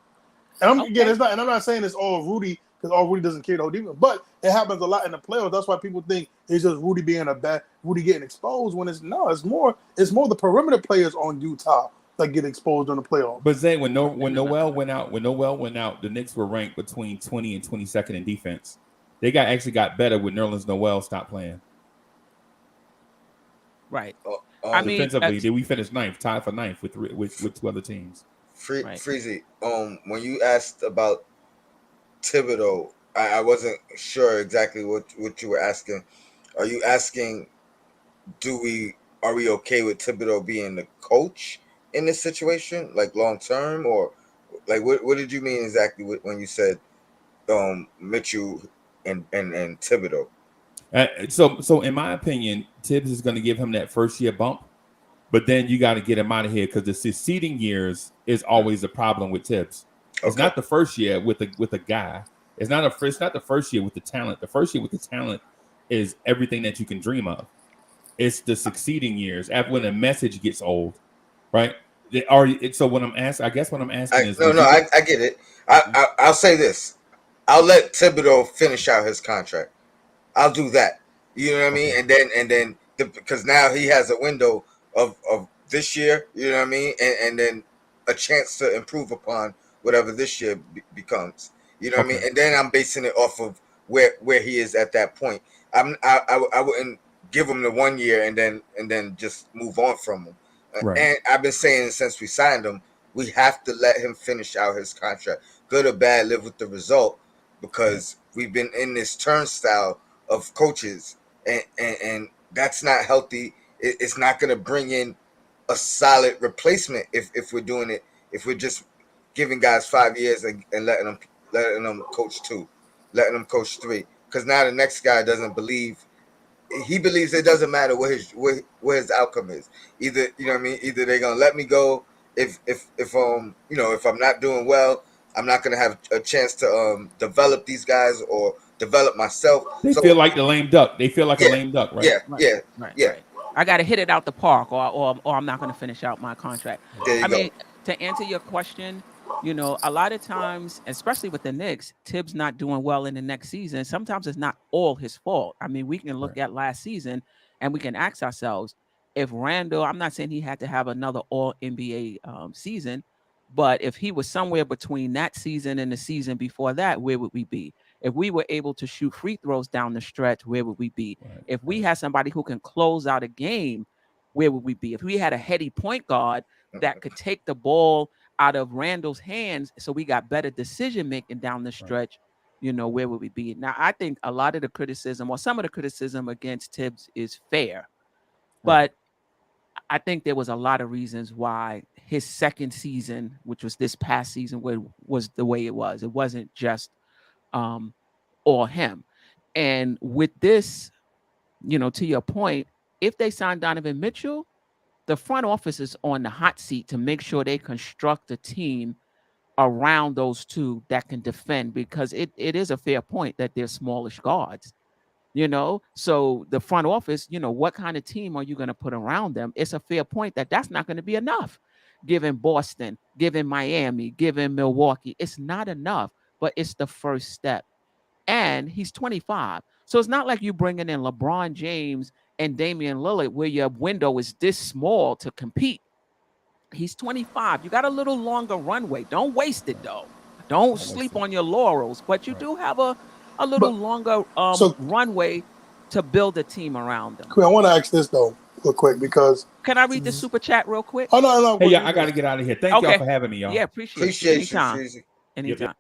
And I'm not saying it's all Rudy because all Rudy doesn't carry the whole defense, but it happens a lot in the playoffs. That's why people think it's just Rudy getting exposed when it's more the perimeter players on Utah that get exposed in the playoffs. But Zay, when Noel went out, the Knicks were ranked between 20 and 22nd in defense. They actually got better when Nerlens Noel stopped playing. Right. Defensively, we finished ninth, tied for ninth with two other teams. Freezy, when you asked about Thibodeau, I wasn't sure exactly what you were asking. Are you asking, are we okay with Thibodeau being the coach in this situation, like long term, or like what did you mean exactly when you said Mitchell and Thibodeau? So in my opinion, Tibbs is going to give him that first year bump, but then you got to get him out of here because the succeeding years is always a problem with Tibbs. It's not the first year with a guy. It's not the first year with the talent. The first year with the talent is everything that you can dream of. It's the succeeding years after when the message gets old, right? So what I'm asking is I get it. I'll say this. I'll let Thibodeau finish out his contract. I'll do that. You know what I mean? And then because now he has a window of this year. You know what I mean? And then a chance to improve upon whatever this year becomes. You know what I mean? And then I'm basing it off of where he is at that point. I wouldn't give him the 1 year and then just move on from him. Right. And I've been saying since we signed him, we have to let him finish out his contract. Good or bad, live with the result because we've been in this turnstile of coaches and that's not healthy. It's not going to bring in a solid replacement if we're doing it if we're just giving guys 5 years and letting them coach 2, letting them coach 3, because now the next guy doesn't believe. He believes it doesn't matter what his outcome is. Either, you know what I mean. Either they're gonna let me go if I'm not doing well. I'm not gonna have a chance to develop these guys or develop myself. They So feel like the lame duck. They feel like a yeah, lame duck, right? yeah, Right, yeah, right, yeah. right. I got to hit it out the park, or I'm not going to finish out my contract. There I you go. mean, to answer your question, a lot of times, especially with the Knicks, Tibbs not doing well in the next season. Sometimes it's not all his fault. I mean, we can look Right. at last season and we can ask ourselves if Randall. I'm not saying he had to have another All NBA season, but if he was somewhere between that season and the season before that, where would we be? If we were able to shoot free throws down the stretch, where would we be? Right. If we Right. had somebody who can close out a game, where would we be? If we had a heady point guard that could take the ball out of Randall's hands, so we got better decision making down the Right. stretch, where would we be? Now, I think a lot of the criticism, or some of the criticism against Tibbs, is fair, Right. but I think there was a lot of reasons why his second season, which was this past season, was the way it was. It wasn't just um, all him. And with this, to your point, if they sign Donovan Mitchell, the front office is on the hot seat to make sure they construct a team around those two that can defend, because it is a fair point that they're smallish guards. So the front office, what kind of team are you going to put around them? It's a fair point that that's not going to be enough. Given Boston, given Miami, given Milwaukee, it's not enough, but it's the first step. And he's 25. So it's not like you bringing in LeBron James and Damian Lillard where your window is this small to compete. He's 25. You got a little longer runway. Don't waste it though. Don't sleep on your laurels, but you do have a little But longer so, runway to build a team around them. Quinn, I want to ask this though, real quick, because Can I read the super chat real quick? oh no, Hey, you yeah, I got to get out of here. Thank y'all Okay. for having me, y'all. Yeah, appreciate you. Appreciate you, Anytime. Freezy. Anytime.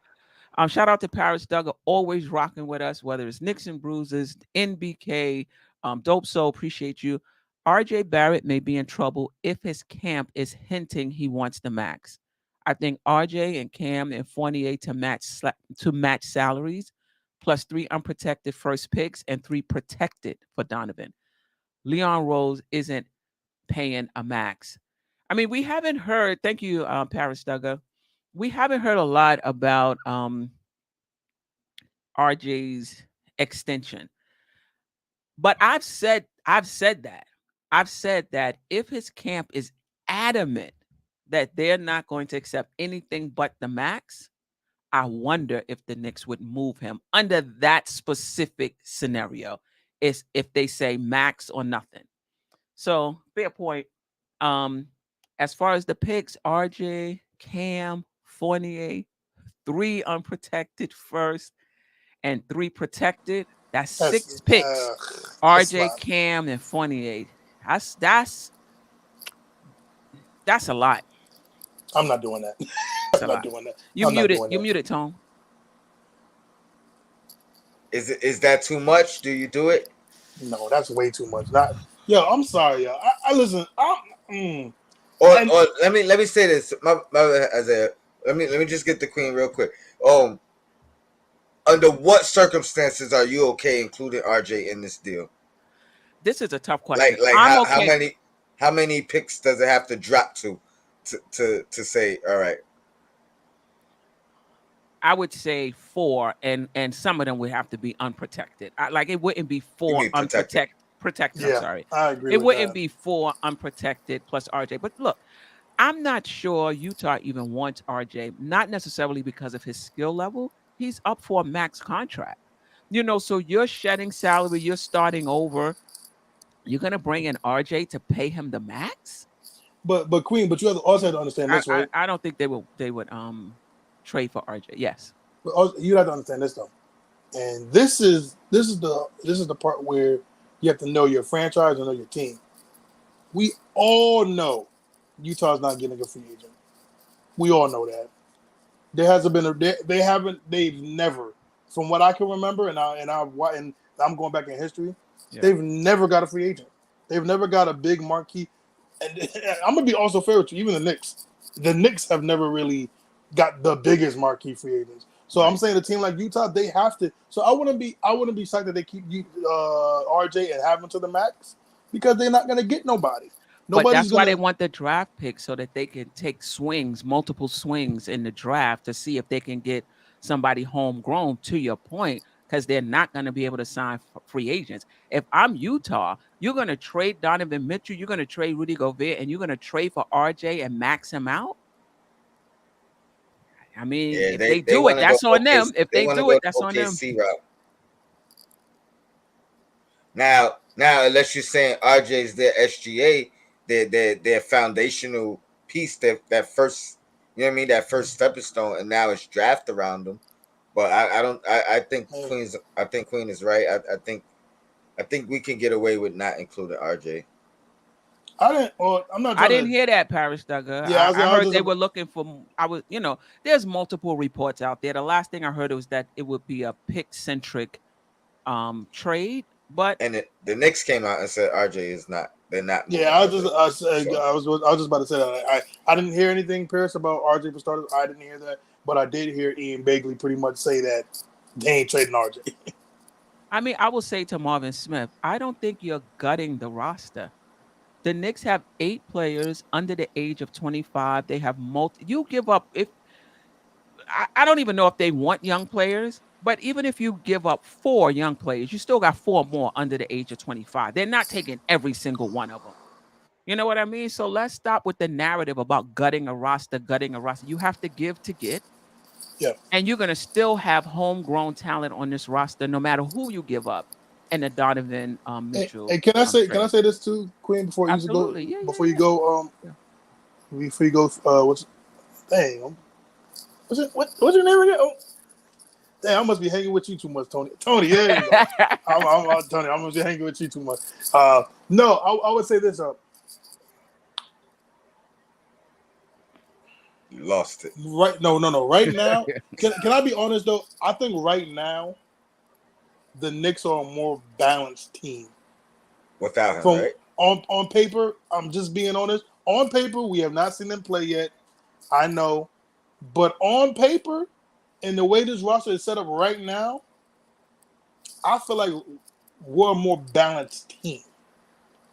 Shout out to Paris Duggar, always rocking with us, whether it's Knicks and Bruises, NBK, Dope Soul, appreciate you. RJ Barrett may be in trouble if his camp is hinting he wants the max. I think RJ and Cam and Fournier to match salaries, plus 3 unprotected first picks and 3 protected for Donovan. Leon Rose isn't paying a max. I mean, we haven't heard. Thank you, Paris Duggar. We haven't heard a lot about RJ's extension. But I've said that. I've said that if his camp is adamant that they're not going to accept anything but the max, I wonder if the Knicks would move him under that specific scenario. Is if they say max or nothing. So fair point. As far as the picks, RJ, Cam, Fournier, 3 unprotected first and 3 protected. That's 6 picks. RJ, Cam, and Fournier. That's a lot. I'm not doing that. I'm not doing that. You muted, Tone. Is that too much? Do you do it? No, that's way too much. I'm sorry, yo. I listen. Or let me say this. Let me just get the Queen real quick. Under what circumstances are you okay including RJ in this deal? This is a tough question. How many picks does it have to drop to say all right? I would say 4, and some of them would have to be unprotected. It wouldn't be 4 unprotected. Protected. Yeah, I'm sorry. I agree. It wouldn't be 4 unprotected plus RJ. But look, I'm not sure Utah even wants RJ. Not necessarily because of his skill level. He's up for a max contract. So you're shedding salary. You're starting over. You're gonna bring in RJ to pay him the max. But Queen, you also have to understand this, right? I don't think they would trade for RJ. Yes. But also, you have to understand this though, and this is the part where you have to know your franchise and know your team. We all know Utah's not getting a free agent. We all know that. There hasn't been they've never, from what I can remember, and I'm going back in history, they've never got a free agent. They've never got a big marquee. And I'm gonna be also fair with you, even the Knicks. The Knicks have never really got the biggest marquee free agents. So I'm Right. saying a team like Utah, they have to. So I wouldn't be shocked that they keep RJ and have him to the max because they're not going to get nobody. But Nobody's that's why going they to. want the draft pick so that they can take swings, multiple swings in the draft to see if they can get somebody homegrown. To your point, because they're not going to be able to sign free agents. If I'm Utah, you're going to trade Donovan Mitchell, you're going to trade Rudy Gobert, and you're going to trade for RJ and max him out. I mean, Yeah, if they they do it, want to go that's on OK. them. If They they want to do go it, the that's on them. OKC route. Now, unless you're saying RJ's their SGA, their foundational piece, that first, you know what I mean, that first stepping stone, and now it's draft around them. But I don't. I think Hey, Queen's. I think Queen is right. I think we can get away with not including RJ. I didn't. Or I'm not I trying didn't to. hear that, Paris Duggar. Yeah, I I was heard just. they were looking for. I was, there's multiple reports out there. The last thing I heard was that it would be a pick centric trade, but And the Knicks came out and said RJ is not. They're not Yeah, moving I was just. RJ. So I was just about to say that. I didn't hear anything, Pierce, about RJ for starters. I didn't hear that, but I did hear Ian Begley pretty much say that they ain't trading RJ. I mean, I will say to Marvin Smith, I don't think you're gutting the roster. The Knicks have 8 players under the age of 25. They have you give up if I don't even know if they want young players, but even if you give up 4 young players, you still got 4 more under the age of 25. They're not taking every single one of them. You know what I mean? So let's stop with the narrative about gutting a roster, gutting a roster. You have to give to get, Yeah. and you're gonna still have homegrown talent on this roster, no matter who you give up. And the Donovan Hey, Mitchell can I trade. say this too, Queen? Absolutely, yeah, yeah, Before you yeah. go Yeah. before you go what's dang what's your name again? Oh, dang, I must be hanging with you too much, Tony. Tony, there you go. Tony. I must be hanging with you too much. No, I would say this. you lost it Right? No. Right now, can I be honest though? I think right now the Knicks are a more balanced team. without him, From right? on paper, I'm just being honest. On paper, we have not seen them play yet. I know, but on paper, and the way this roster is set up right now, I feel like we're a more balanced team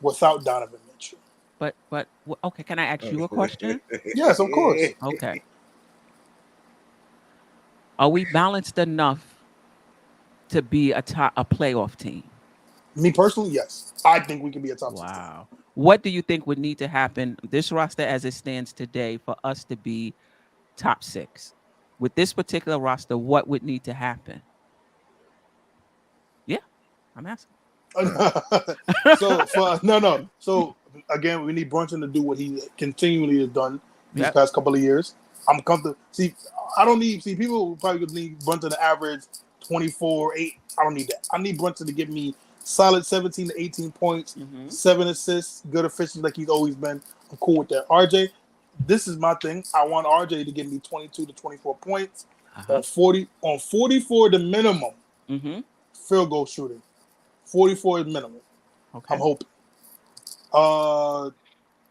without Donovan Mitchell. but okay, can I ask you a question? Yes, of course. Okay. Are we balanced enough to be a playoff team? Me personally, yes, I think we can be a top 6 team. Wow. What do you think would need to happen this roster as it stands today for us to be top 6? With this particular roster, what would need to happen? Yeah, I'm asking. So for no. So again, we need Brunson to do what he continually has done these Yep. past couple of years. I'm comfortable. See, I don't need. See, people probably could need Brunson to average 24, 8. I don't need that. I need Brunson to give me solid 17 to 18 points, Mm-hmm. 7 assists, good efficiency like he's always been. I'm cool with that. RJ, this is my thing. I want RJ to give me 22 to 24 points Uh-huh. 44 the minimum Mm-hmm. field goal shooting. 44 is minimum. I'm Okay. hoping. Uh,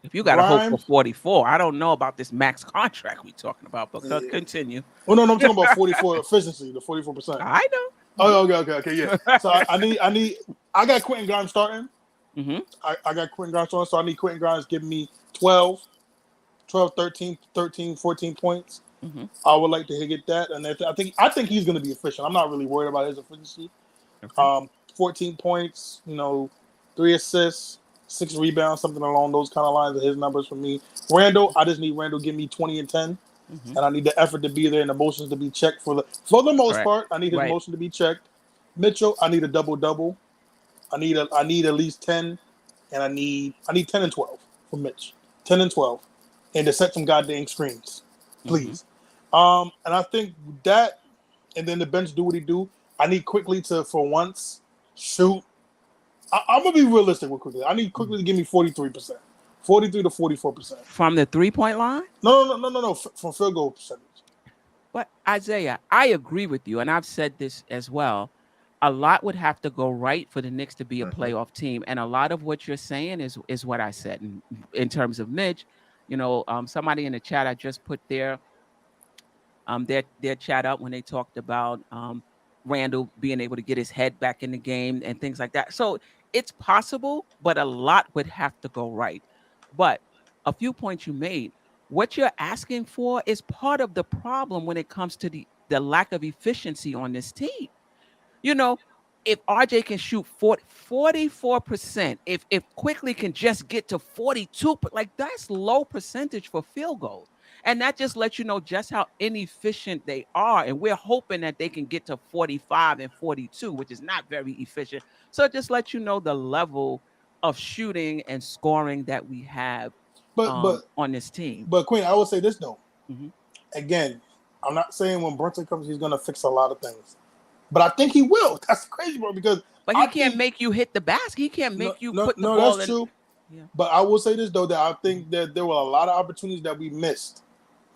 If you got to hope for Grimes. 44, I don't know about this max contract we talking about, but Yeah. continue. Oh no, I'm talking about 44 efficiency, the 44%. I know. Oh, okay, yeah. So I got Quentin Grimes starting. Mm-hmm. I got Quentin Grimes starting, so I need Quentin Grimes giving me 12, 13, 14 points. Mm-hmm. I would like to get that, and I think he's going to be efficient. I'm not really worried about his efficiency. Okay. 14 points, 3 assists, 6 rebounds, something along those kind of lines of his numbers for me. Randall, I just need Randall to give me 20 and 10, Mm-hmm. and I need the effort to be there and the motions to be checked for the most Correct. part. I need his Right. motion to be checked. Mitchell, I need a double double. I need at least 10, and I need 10 and 12 from Mitch, 10 and 12, and to set some goddamn screens, Mm-hmm. please. And I think that, and then the bench do what he do. I need Quickly to, for once, shoot. I'm gonna be realistic with Quickly. I need Quickly to give me 43%, 43 to 44%. From the 3-point line? No. From field goal percentage. But Isaiah, I agree with you, and I've said this as well. A lot would have to go right for the Knicks to be a Mhm. playoff team, and a lot of what you're saying is what I said in terms of Mitch. Somebody in the chat, I just put their chat up when they talked about Randall being able to get his head back in the game and things like that. So it's possible, but a lot would have to go right. But a few points you made, what you're asking for is part of the problem when it comes to the lack of efficiency on this team. You know, if RJ can shoot 44%, if Quickly can just get to 42, but like that's low percentage for field goals. And that just lets you know just how inefficient they are. And we're hoping that they can get to 45 and 42, which is not very efficient. So it just lets you know the level of shooting and scoring that we have But but on this team. but Queen, I will say this though. hmm Again, I'm not saying when Brunson comes, he's gonna fix a lot of things. But I think he will. That's crazy, bro. Because But he I can't think make you hit the basket. He can't no, make you no, put the no, ball that's in. true. Yeah. But I will say this though, that I think that there were a lot of opportunities that we missed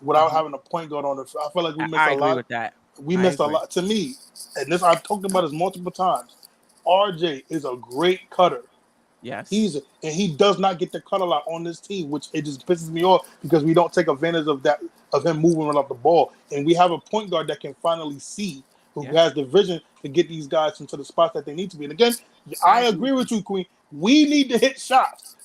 without hmm having a point guard on it. I feel like we missed I a agree lot. with that. We I missed a agree. lot. To me, and this I've talked about this multiple times. RJ is a great cutter. Yes. And he does not get the cut a lot on this team, which it just pisses me off because we don't take advantage of that, of him moving around the ball. And we have a point guard that can finally see, who Yeah. has the vision to get these guys into the spots that they need to be. And again, I I agree agree with with you. you, Queen. We need to hit shots.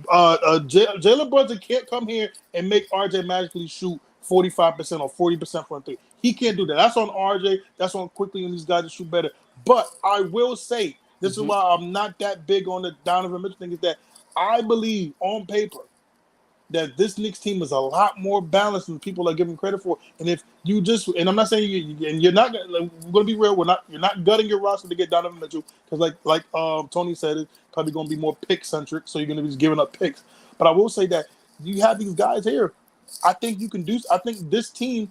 Jalen Brunson can't come here and make RJ magically shoot 45% or 40% from three. He can't do that. That's on RJ. That's on Quickly and these guys to shoot better. But I will say, this is hmm why I'm not that big on the Donovan Mitchell thing, is that I believe on paper that this Knicks team is a lot more balanced than people are giving credit for. And if you just, and I'm not saying and you're not, like, we're going to be real, you're not gutting your roster to get Donovan Mitchell, because like Tony said, it's probably going to be more pick centric, so you're going to be giving up picks. But I will say that you have these guys here. I think you can do. I think this team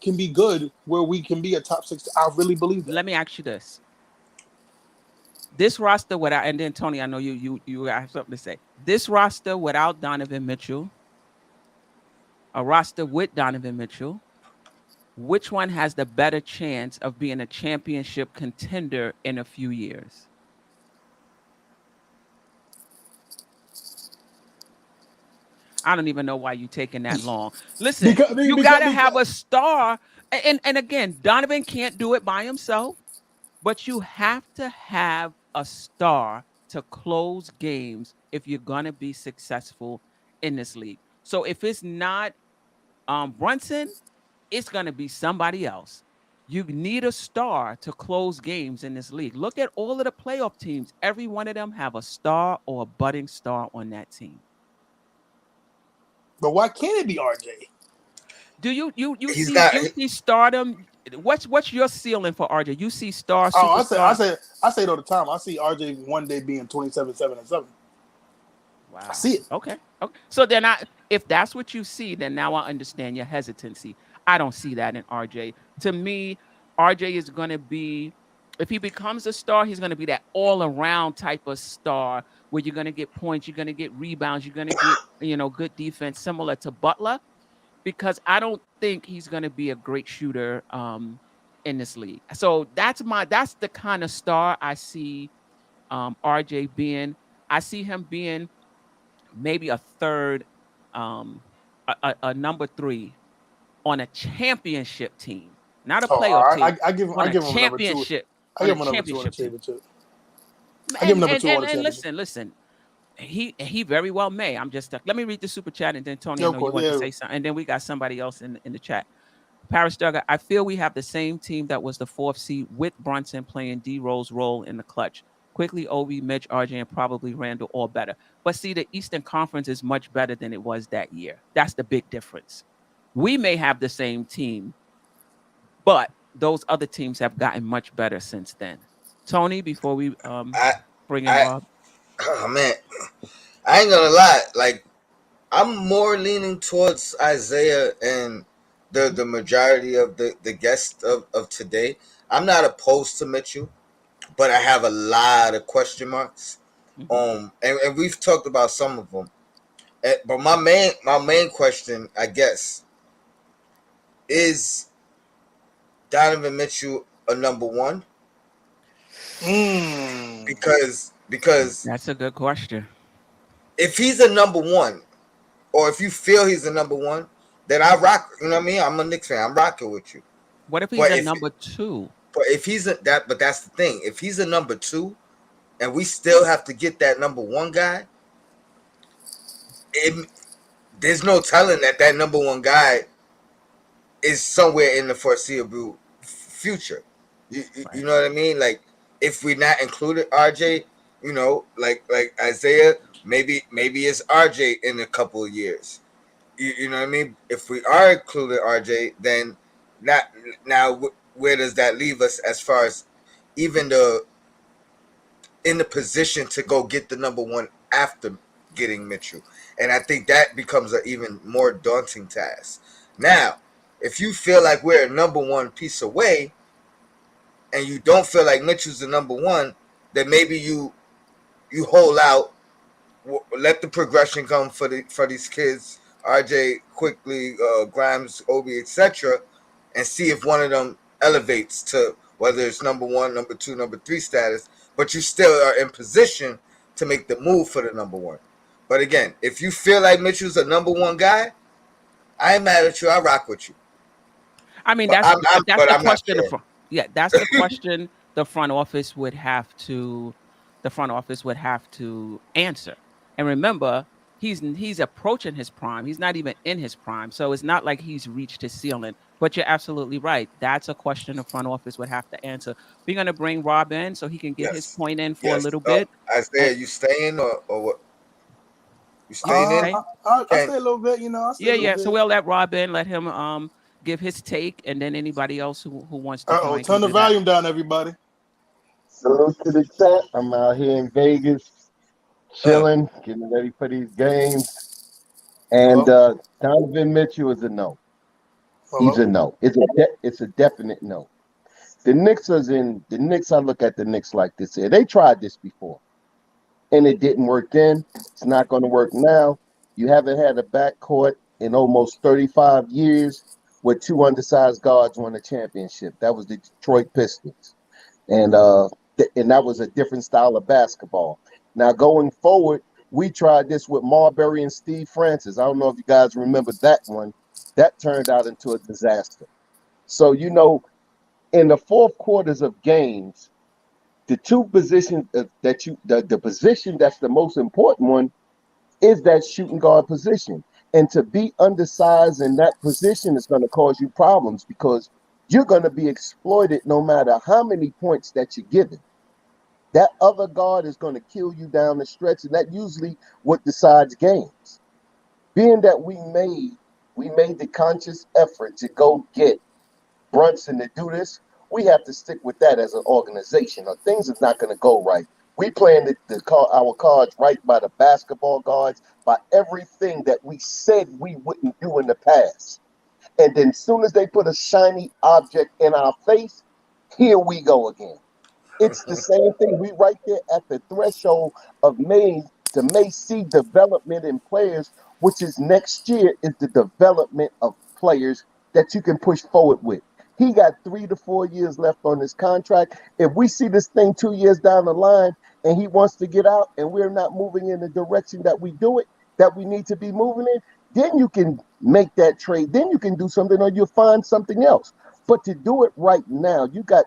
can be good where we can be a top six. I really believe that. Let me ask you this: this roster without, and then Tony, I know you have something to say. This roster without Donovan Mitchell, a roster with Donovan Mitchell, which one has the better chance of being a championship contender in a few years? I don't even know why you taking that long. Listen, Because you because, gotta have because a star, and again, Donovan can't do it by himself. But you have to have a star to close games if you're going to be successful in this league. So if it's not Brunson, it's going to be somebody else. You need a star to close games in this league. Look at all of the playoff teams. Every one of them have a star or a budding star on that team. but why can't it be RJ? Do you He's see not. you see stardom? What's your ceiling for RJ? You see star Oh, superstar? I say it all the time. I see RJ one day being 27, 7, and 7. I Wow. see it. Okay. Okay. So then if that's what you see, then now I understand your hesitancy. I don't see that in RJ. To me, RJ is going to be, if he becomes a star, he's going to be that all around type of star where you're going to get points, you're going to get rebounds, you're going to get, good defense, similar to Butler, because I don't think he's going to be a great shooter in this league. So that's the kind of star I see RJ being. I see him being maybe a third, a number three on a championship team, not a Oh, playoff team, I on a give him a number two. championship, I on a give him a number two on the championship team. championship. I give him And number and two on and, the and championship. listen. He very well may. I'm just let me read the super chat, and then Tony, Yeah, I of know you course. want to Yeah. say something, and then we got somebody else in the chat. Paris Duggar, I feel we have the same team that was the fourth seed with Brunson playing D Rose role in the clutch. Quickly, Obi, Mitch, RJ, and probably Randall all better. But see, the Eastern Conference is much better than it was that year. That's the big difference. We may have the same team, but those other teams have gotten much better since then. Tony, before we I bring in I Rob. oh man, I ain't gonna lie. Like I'm more leaning towards Isaiah and the majority of the guests of today. I'm not opposed to Mitchell, but I have a lot of question marks. Mm-hmm. And we've talked about some of them. But my main question, I guess, is Donovan Mitchell a number one? Mm. Because That's a good question. if he's a number one, or if you feel he's the number one, then I rock. You know what I mean? I'm a Knicks fan. I'm rocking with you. What if he's But a if number two? but if he's a that but that's the thing. If he's a number two, and we still have to get that number one guy, it, there's no telling that number one guy is somewhere in the foreseeable future. You Right. know what I mean? Like if we not included RJ, like Isaiah, maybe it's RJ in a couple of years. You know what I mean? If we are included RJ, then not now where does that leave us as far as even the in the position to go get the number one after getting Mitchell? And I think that becomes an even more daunting task. Now, if you feel like we're a number one piece away and you don't feel like Mitchell's the number one, then maybe you hold out, let the progression come for these kids, RJ quickly, Grimes, Obi, etc., and see if one of them elevates to whether it's number one, number two, number three status. But you still are in position to make the move for the number one. But again, if you feel like Mitchell's a number one guy, I ain't mad at you. I rock with you. I mean, But that's but the I'm not question. sure. Yeah, that's the question the front office would have to answer. And remember, he's approaching his prime. He's not even in his prime, so it's not like he's reached his ceiling. But you're absolutely right. That's a question the front office would have to answer. We're gonna bring Rob in so he can get his Yes, point in for a yes. little bit. And Isaiah, you staying or what? You you staying in? stay. I Can stay a little bit, I stay a Yeah, little yeah. So bit. we'll let Rob in, let him give his take, and then anybody else who wants to Uh-oh, join can turn the do that. volume down, everybody. Salute to the chat. I'm out here in Vegas, uh, chilling, getting ready for these games. And Hello? Donovan Mitchell is a no. He's Hello? a no. It's a definite no. The Knicks. I look at the Knicks like this here. They tried this before, and it didn't work then. It's not going to work now. You haven't had a backcourt in almost 35 years where two undersized guards won a championship. That was the Detroit Pistons. and and that was a different style of basketball. Now going forward, we tried this with Marbury and Steve Francis. I don't know if you guys remember that one. That turned out into a disaster. So in the fourth quarters of games, the two positions the position that's the most important one is that shooting guard position. And to be undersized in that position is going to cause you problems because you're going to be exploited no matter how many points that you're given. That other guard is going to kill you down the stretch, and that usually what decides games. Being that we made the conscious effort to go get Brunson to do this, we have to stick with that as an organization, or things are not going to go right. We playing our cards right by the basketball guards, by everything that we said we wouldn't do in the past. And then as soon as they put a shiny object in our face, here we go again. It's the same thing. We right there at the threshold of May see development in players, which is next year is the development of players that you can push forward with. He got 3 to 4 years left on his contract. If we see this thing 2 years down the line and he wants to get out and we're not moving in the direction that we do it, that we need to be moving in, then you can make that trade. Then you can do something or you'll find something else. But to do it right now, you got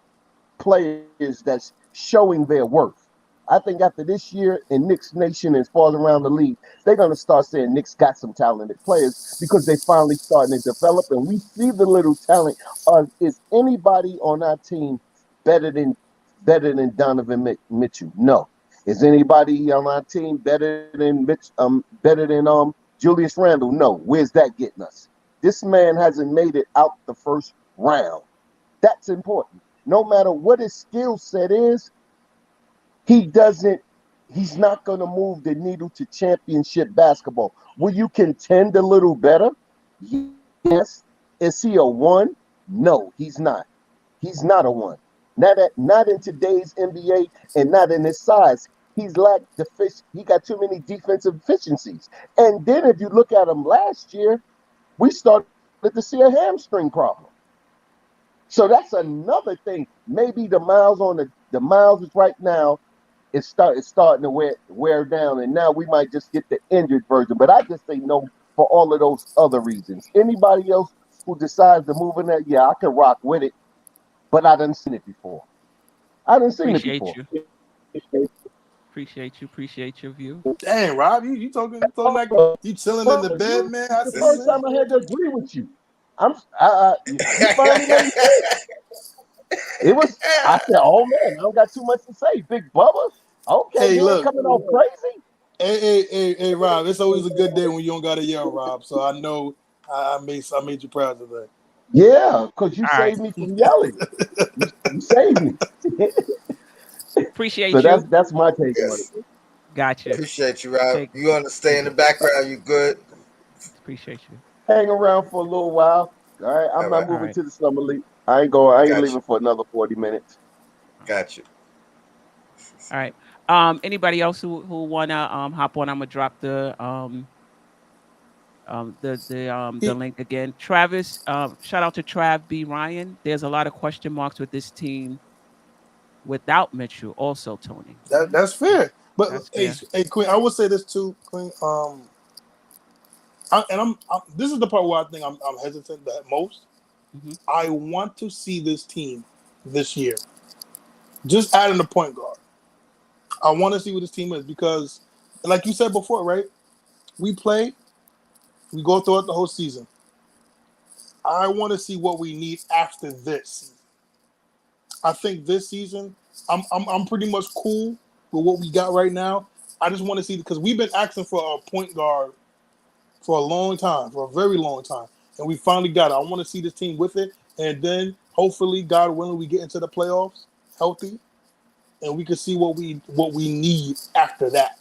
players that's showing their worth. I think after this year in Knicks Nation and far around the league, they're going to start saying Knicks got some talented players because they finally starting to develop and we see the little talent. Is anybody on our team better than Donovan Mitchell? No. Is anybody on our team better than Julius Randle? No. Where's that getting us? This man hasn't made it out the first round. That's important. No matter what his skill set is, he doesn't, he's not going to move the needle to championship basketball. Will you contend a little better? Yes. Is he a one? No, he's not. He's not a one. Not in today's NBA and not in his size. He got too many defensive deficiencies. And then if you look at him last year, we started to see a hamstring problem. So that's another thing. Maybe the miles is right now it's starting to wear down, and now we might just get the injured version. But I just say no for all of those other reasons. Anybody else who decides to move in there, yeah, I can rock with it, but I done seen it before. I done seen it Appreciate before. you. Appreciate you. Appreciate your view. Dang, Rob, you talking like Oh, you chilling in bro, the bed, you man? I the see you, first This. man. time I had to agree with you. You finally made sense. It was I said, oh man, I don't got too much to say. Big Bubba. Okay, Hey, you ain't look, coming off crazy. hey, Rob. It's always a good day when you don't gotta yell, Rob. So I know I made you proud today. Yeah, because you All right. saved me from yelling. You saved me. So Appreciate you. that's my take on Yes. it. Gotcha. Appreciate you, Rob. Take You want to stay take in the it. background? You good? Appreciate you. Hang around for a little while. All right, I'm All not right. All moving right. to the summer league. I ain't going. I ain't Got you. leaving for another 40 minutes. All right. Got you. All right. Anybody else who wanna hop on? I'm gonna drop the He, link again. Travis, shout out to Trav B. Ryan. There's a lot of question marks with this team without Mitchell, also, Tony. Yeah, that's fair. But that's hey, fair. hey, Queen, I would say this too, Queen. This is the part where I think I'm hesitant the most. Hmm. I want to see this team this year. Just adding a point guard. I want to see what this team is because, like you said before, right? We play, we go throughout the whole season. I want to see what we need after this. I think this season, I'm pretty much cool with what we got right now. I just want to see because we've been asking for a point guard for a long time, for a very long time, and we finally got it. I want to see this team with it, and then hopefully, God willing, we get into the playoffs healthy, and we can see what we need after that.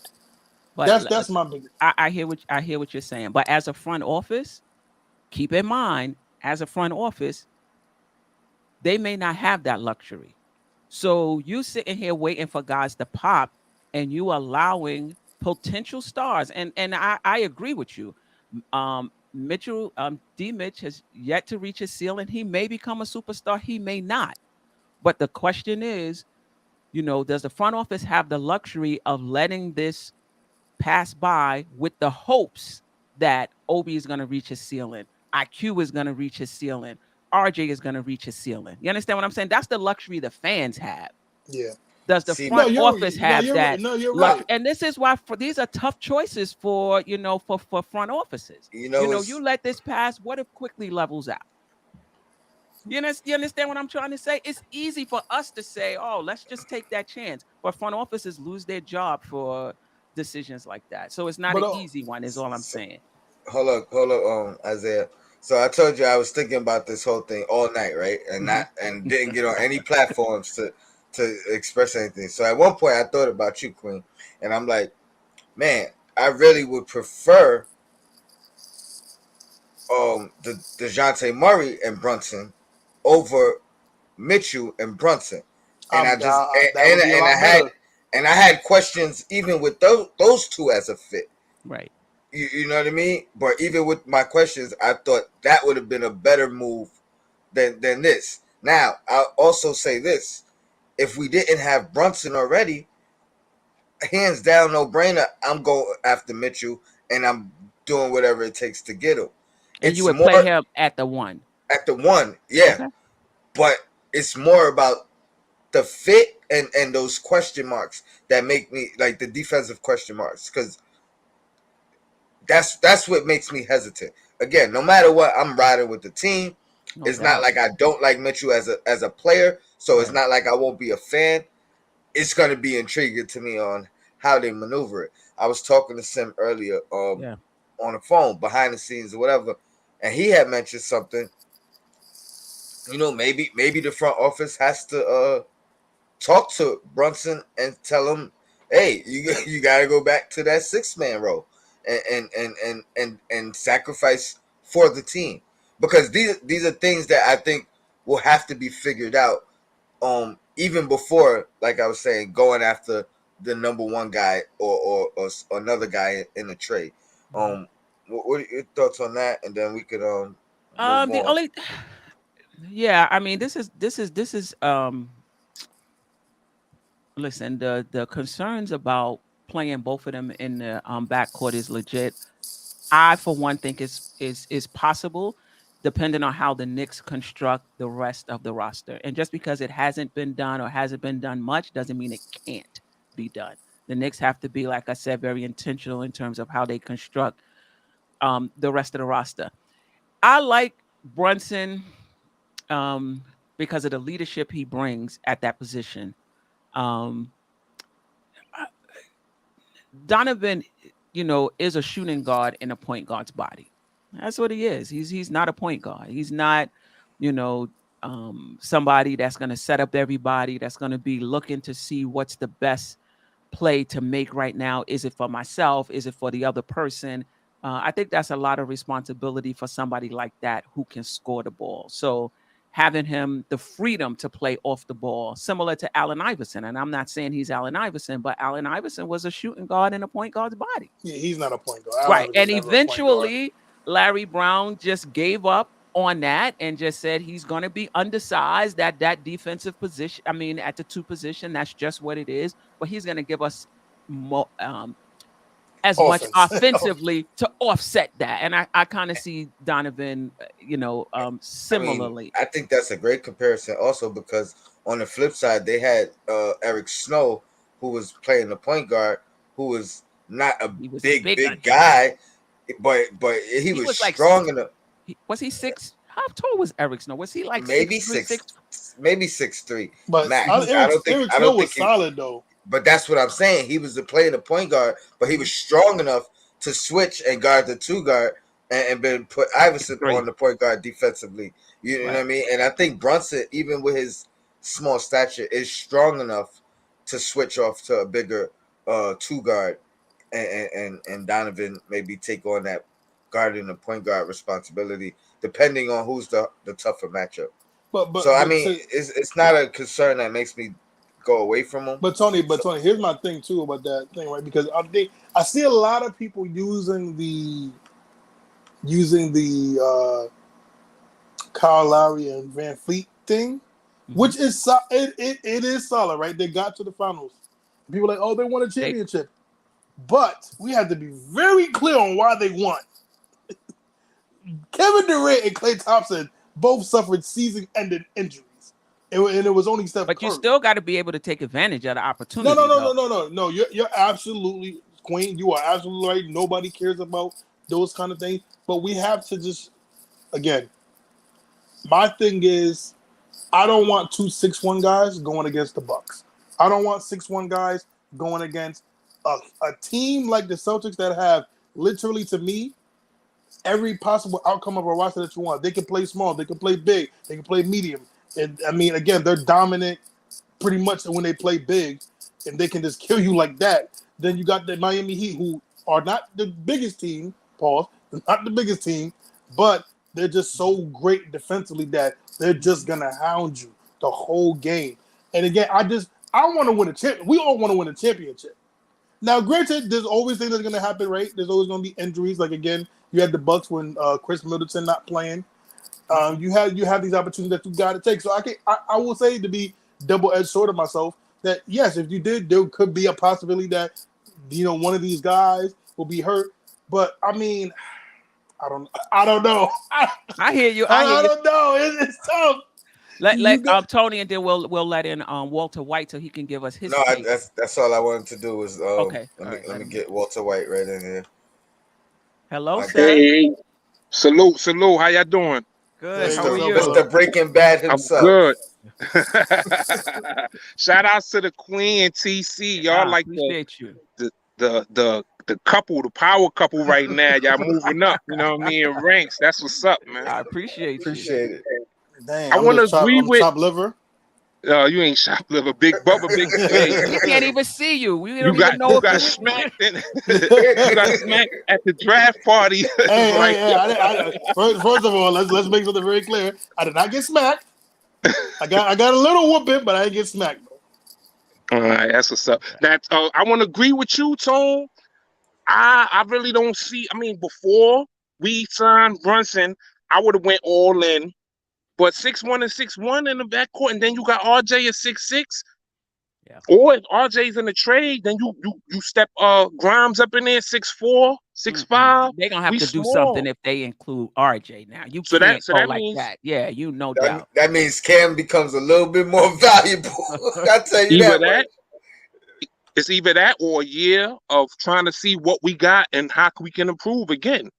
But That's my biggest. I hear what you're saying. But as a front office, keep in mind, as a front office, they may not have that luxury. So you sitting here waiting for guys to pop, and you allowing potential stars. And I agree with you. Mitchell, D. Mitch has yet to reach his ceiling. He may become a superstar. He may not. But the question is, does the front office have the luxury of letting this pass by with the hopes that Obi is going to reach his ceiling, IQ is going to reach his ceiling, RJ is going to reach his ceiling? You understand what I'm saying? That's the luxury the fans have. Yeah. Does the See, No, front office have you're right. that No, you're right. luxury? And this is why these are tough choices for for front offices. you know You it's let this pass. What if quickly levels out? You understand what I'm trying to say? It's easy for us to say, "Oh, let's just take that chance," but front offices lose their job for decisions like that. So it's not But an easy one. Is all I'm so, saying. hold up, Isaiah. So I told you I was thinking about this whole thing all night, right? And Hmm. not and didn't get on any platforms to express anything. So at one point I thought about you, Queen, and I'm like, man, I really would prefer the DeJounte Murray and Brunson over Mitchell and Brunson, and that would be a I lot had better. questions even with those two as a fit. Right. You know what I mean? But even with my questions, I thought that would have been a better move than this. Now I'll also say this: if we didn't have Brunson already, hands down, no brainer. I'm going after Mitchell, and I'm doing whatever it takes to get him. And you It's would more play him at the one. at the one, yeah, Okay. but it's more about the fit and those question marks that make me like the defensive question marks because that's what makes me hesitant. Again, no matter what, I'm riding with the team. No It's not doubt. like I don't like Mitchell as a player, so it's Right. not like I won't be a fan. It's gonna be intriguing to me on how they maneuver it. I was talking to Sim earlier, Yeah. on the phone, behind the scenes or whatever, and he had mentioned something. Maybe the front office has to talk to Brunson and tell him, hey, you got to go back to that 6 man role and sacrifice for the team because these are things that I think will have to be figured out. Even before, like I was saying, going after the number one guy or another guy in the trade. Mhm. What are your thoughts on that? And then we could move The on. only, yeah, I mean, listen, the concerns about playing both of them in the backcourt is legit. I for one think is possible, depending on how the Knicks construct the rest of the roster. And just because it hasn't been done or hasn't been done much doesn't mean it can't be done. The Knicks have to be, like I said, very intentional in terms of how they construct the rest of the roster. I like Brunson um, because of the leadership he brings at that position. Um, Donovan, is a shooting guard in a point guard's body. That's what he is. He's not a point guard. He's not, you know, somebody that's going to set up everybody. That's going to be looking to see what's the best play to make right now. Is it for myself? Is it for the other person? I think that's a lot of responsibility for somebody like that who can score the ball. So having him the freedom to play off the ball, similar to Allen Iverson. And I'm not saying he's Allen Iverson, but Allen Iverson was a shooting guard in a point guard's body. Yeah, he's not a point guard. Right. Allen And Iverson's never a point guard. eventually, Larry Brown just gave up on that and just said he's going to be undersized at that defensive position. I mean, at the two position, that's just what it is. But he's going to give us more, as much Offense. offensively to offset that. And I kind of see Donovan, similarly. I think that's a great comparison also because on the flip side, they had Eric Snow, who was playing the point guard, who was not a He was big guy, but he was like strong enough. Was he six? How tall was Eric Snow? Was he like Maybe 6'3", maybe 6'3". But Max. Eric Snow was solid though. But that's what I'm saying. He was the playing the point guard, but he was strong enough to switch and guard the two guard and then put Iverson on the point guard defensively. You know what I mean? And I think Brunson, even with his small stature, is strong enough to switch off to a bigger two guard and Donovan maybe take on that guarding the point guard responsibility, depending on who's the tougher matchup. It's not a concern that makes me go away from him. But Tony, here's my thing too about that thing, right? Because I see a lot of people using the Kyle Lowry and Van Fleet thing, which is it is solid, right? They got to the finals. People are like, oh, they won a championship, but we have to be very clear on why they won. Kevin Durant and Klay Thompson both suffered season-ending injuries. And it was only Steph But Curry. you still got to be able to take advantage of the opportunity. No. You're absolutely, Queen. You are absolutely right. Nobody cares about those kind of things. But we have to just, again, my thing is, I don't want 2 6'1" guys going against the Bucks. I don't want 6'1" guys going against a team like the Celtics that have literally, to me, every possible outcome of a roster that you want. They can play small. They can play big. They can play medium. And I mean, again, they're dominant pretty much when they play big, and they can just kill you like that. Then you got the Miami Heat, who are not the biggest team, Paul. They're not the biggest team, but they're just so great defensively that they're just gonna hound you the whole game. And again, I want to win a champion. We all want to win a championship. Now, granted, there's always things that's gonna happen, right? There's always gonna be injuries. Like again, you had the Bucks when Chris Middleton not playing. You have these opportunities that you got to take. So I will say, to be double-edged sword of myself, that yes, if you did, there could be a possibility that one of these guys will be hurt. But I mean, I don't know. I hear you. I don't know. It's tough. Let Tony, and then we'll let in Walter White so he can give us his. No, that's all I wanted to do was okay. Let me get Walter White right in here. Hello, sir. Hey, salute. How y'all doing? Good. How are you? Mr. Breaking Bad himself. I'm good. Shout out to the Queen and TC. Y'all like the couple, the power couple right now. Y'all moving up. You know what I mean? In ranks. That's what's up, man. I appreciate it. Damn, I want to agree with top liver. You ain't shop liver, big Bubba, big face. We can't even see you. We don't even know. You got smacked. You got smacked at the draft party. First of all, let's make something very clear. I did not get smacked. I got a little whooping, but I didn't get smacked. All right, that's what's up. I want to agree with you, Tone. I really don't see. I mean, before we signed Brunson, I would have went all in. But 6'1" and 6'1" in the backcourt, and then you got RJ at 6'6". Yeah. Or if RJ's in the trade, then you step Grimes up in there 6'4", 6'5". They're gonna have We to do something small. if they include RJ now. You So can't go that like means that. Yeah, you no That, doubt. that means Cam becomes a little bit more valuable. I tell you either that much. that it's either that or a year of trying to see what we got and how we can improve again.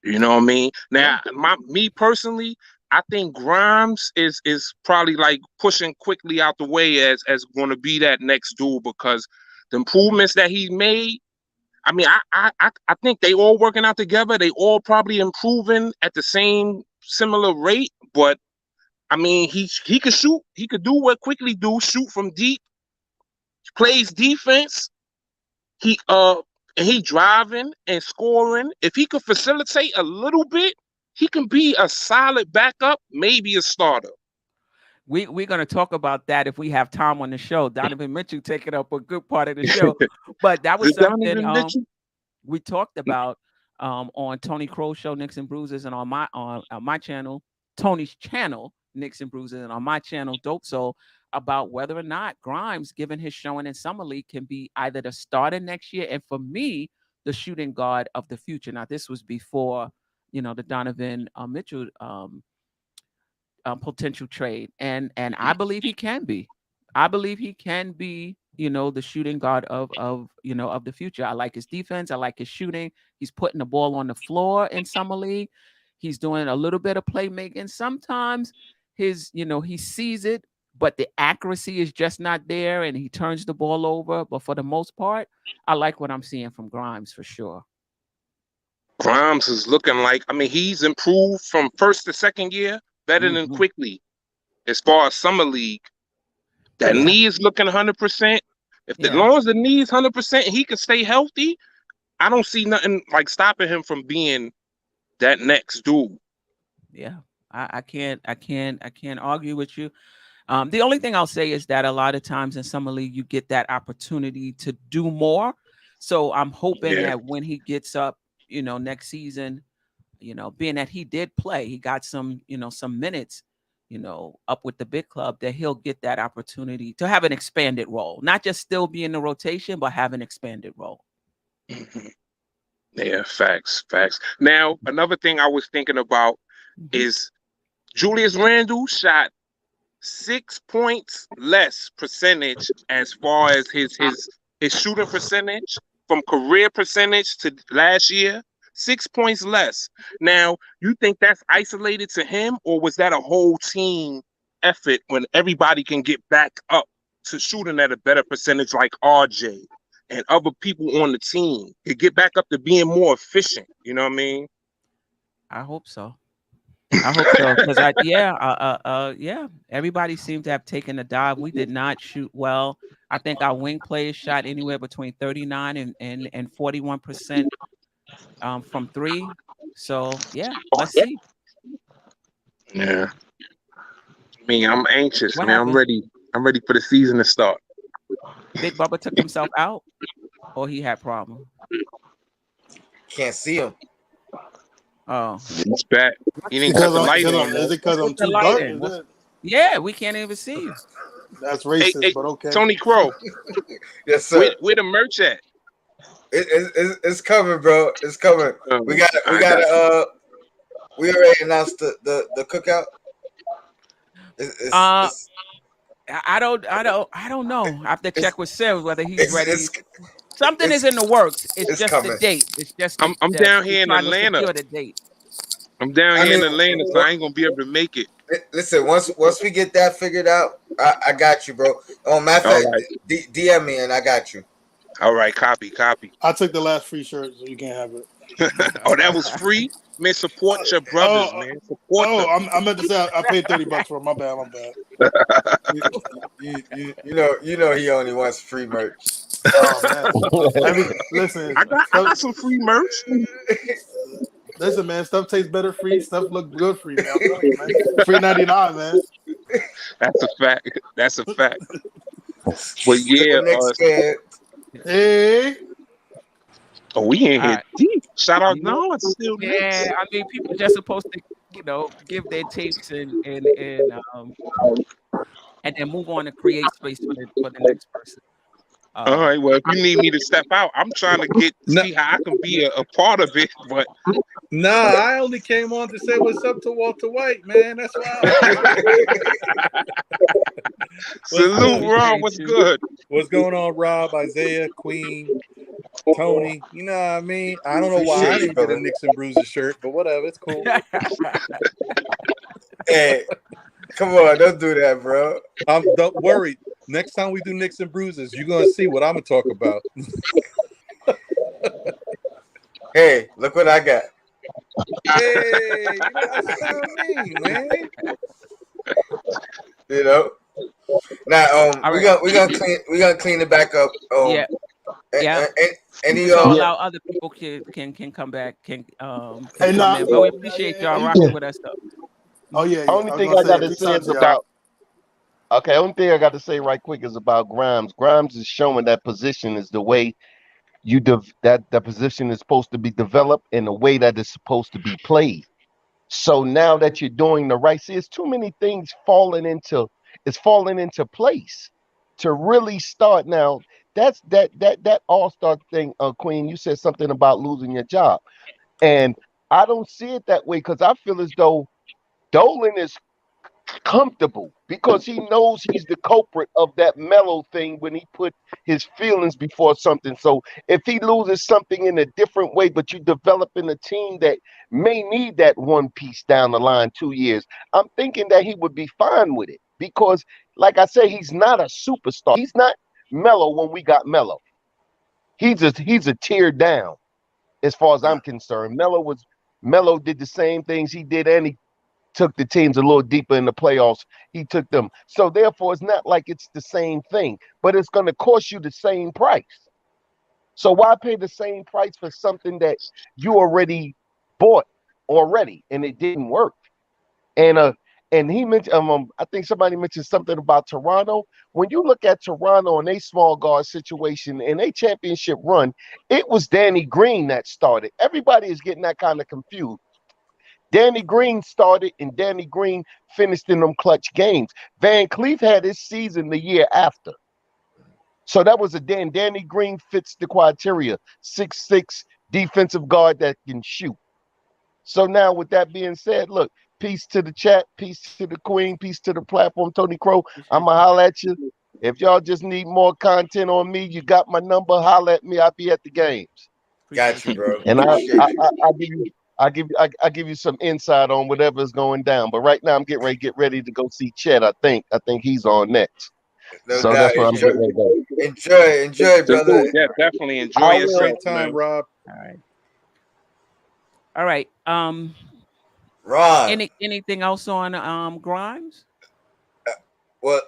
You know what I mean? Now, me personally, I think Grimes is probably like pushing quickly out the way as going to be that next dude because the improvements that he made. I mean, I think they all working out together. They all probably improving at the same similar rate. But I mean, he could shoot. He could do what quickly do, shoot from deep, plays defense. He and he driving and scoring. If he could facilitate a little bit, he can be a solid backup, maybe a starter. We're gonna talk about that if we have time on the show. Donovan Mitchell taking up a good part of the show, but that was The something Donovan Mitchell. we talked about on Tony Crow's show, Knicks and Bruises, and on my channel, Tony's channel, Knicks and Bruises, and on my channel, Dope Soul, about whether or not Grimes, given his showing in summer league, can be either the starter next year, and for me, the shooting guard of the future. Now, this was before the Donovan Mitchell potential trade, and I believe he can be. I believe he can be, the shooting guard of the future. I like his defense. I like his shooting. He's putting the ball on the floor in summer league. He's doing a little bit of playmaking. Sometimes he sees it, but the accuracy is just not there, and he turns the ball over. But for the most part, I like what I'm seeing from Grimes for sure. Grimes is looking like, I mean, he's improved from first to second year better than Mhm. quickly as far as summer league. That Yeah. knee is looking 100%. As Yeah. long as the knee is 100%, he can stay healthy. I don't see nothing like stopping him from being that next dude. Yeah. I can't argue with you. The only thing I'll say is that a lot of times in summer league, you get that opportunity to do more. So I'm hoping Yeah. that when he gets up, next season, being that he did play, he got some minutes, up with the big club, that he'll get that opportunity to have an expanded role, not just still be in the rotation, but have an expanded role. Mhm. Yeah, facts. Now, another thing I was thinking about Mhm. is Julius Randle shot 6 points less percentage as far as his shooting percentage from career percentage to last year. 6 points less. Now, you think that's isolated to him, or was that a whole team effort when everybody can get back up to shooting at a better percentage like RJ and other people on the team could get back up to being more efficient? You know what I mean? I hope so. I hope so, because yeah, everybody seemed to have taken a dive. We did not shoot well. I think our wing players shot anywhere between 39 and 41% from three. So yeah, let's see Yeah. I mean, I'm anxious, what man. I'm happens. ready. I'm ready for the season to start. Big Bubba took himself out, or he had problem. Can't see him. Oh, It's bad. He didn't cut Because the I'm light because on I'm is though. it because what's I'm with the too dark? lighting? Is What's it? Yeah, we can't even see you. That's Hey, racist, hey, but okay. Tony Crow, Yes, where sir. where the merch at? It's coming, bro. It's coming. We I got got you. we already announced the cookout. Uh, I don't know. I have to It's check with Sims whether he's it's ready. it's Something is it's in the works. It's it's just the coming. date. It's just I'm the down we're here in trying to Atlanta. secure the date. I'm down I here mean, in Atlanta, so I ain't gonna be able to make it. listen. Once we get that figured out, I got you, bro. Oh, matter of All fact, right, DM me and I got you. all right, copy. I took the last free shirt, so you can't have it. Oh, that was free, man. Support your Oh, brothers, man. Support them. I meant to say I paid $30 for it. My bad, my bad. You know he only wants free merch. Oh man, listen, I got some free merch. listen, man. Stuff tastes better free. Stuff look good free, man. I'm telling you, man. Free 99, man. That's a fact. That's a fact. But To yeah, the next fan. Hey, oh, we in All here right. deep. Shout out, You know, no, it's still yeah. Knicks. I mean, people just supposed to, give their takes and and then move on to create space for the next person. All right. Well, if you need me to step out, I'm trying to No, see how I can be a part of it. But nah, I only came on to say what's up to Walter White, man. That's why I was here. What's salute, good? Ron. Appreciate What's you. good? What's going on, Rob, Isaiah, Queen, Tony? You know what I mean? I don't know why I Appreciate you, didn't get a brother. Knicks and Bruises shirt, but whatever, it's cool. Hey, come on, don't do that, bro. Don't worry. Next time we do Knicks and Bruises, you're gonna see what I'm gonna talk about. Hey, look what I got. Hey, you know that's what I mean, man. You know. Now, All right. we gonna clean it back up. Yeah. Yeah. Any So Yeah. allow other people can come back, can Hey, come nah, in. But yeah, we yeah, appreciate yeah, y'all yeah. rocking with us though. Oh yeah, yeah. Only I was thing gonna I say gotta peace say out is to y'all. about only thing I got to say right quick is about Grimes. Grimes is showing that position is the way that position is supposed to be developed in the way that it's supposed to be played. So now that you're doing the right, see, it's too many things falling into place to really start now. That's that all-star thing, Queen. You said something about losing your job, and I don't see it that way because I feel as though Dolan is comfortable because he knows he's the culprit of that mellow thing when he put his feelings before something. So if he loses something in a different way, but you developing a team that may need that one piece down the line 2 years, I'm thinking that he would be fine with it because, like I said, he's not a superstar. He's not mellow when we got mellow. He's a tear down as far as Nah, I'm concerned. Mello did the same things he did, and he took the teams a little deeper in the playoffs. He took them. So therefore, it's not like it's the same thing, but it's going to cost you the same price. So why pay the same price for something that you already bought already and it didn't work? And he mentioned I think somebody mentioned something about Toronto. When you look at Toronto and a small guard situation and a championship run, it was Danny Green that started. Everybody is getting that kind of confused. Danny Green started and Danny Green finished in them clutch games. Van Cleef had his season the year after. So that was Danny Green fits the criteria. 6'6" defensive guard that can shoot. So now with that being said, look, peace to the chat, peace to the queen, peace to the platform, Tony Crow. Appreciate I'ma you. holler at you. If y'all just need more content on me, you got my number. Holler at me. I'll be at the games. got Appreciate you, you. bro. And Appreciate you. I give you some insight on whatever's going down. But right now I'm get ready to go see Chet. I think he's on next. No So doubt. that's what I'm Enjoy, getting ready to do. enjoy, brother. Salute. Yeah, definitely I enjoy Have a will. yourself, great time, man. Rob. All right. All right. Ron. Anything else on Grimes? Well,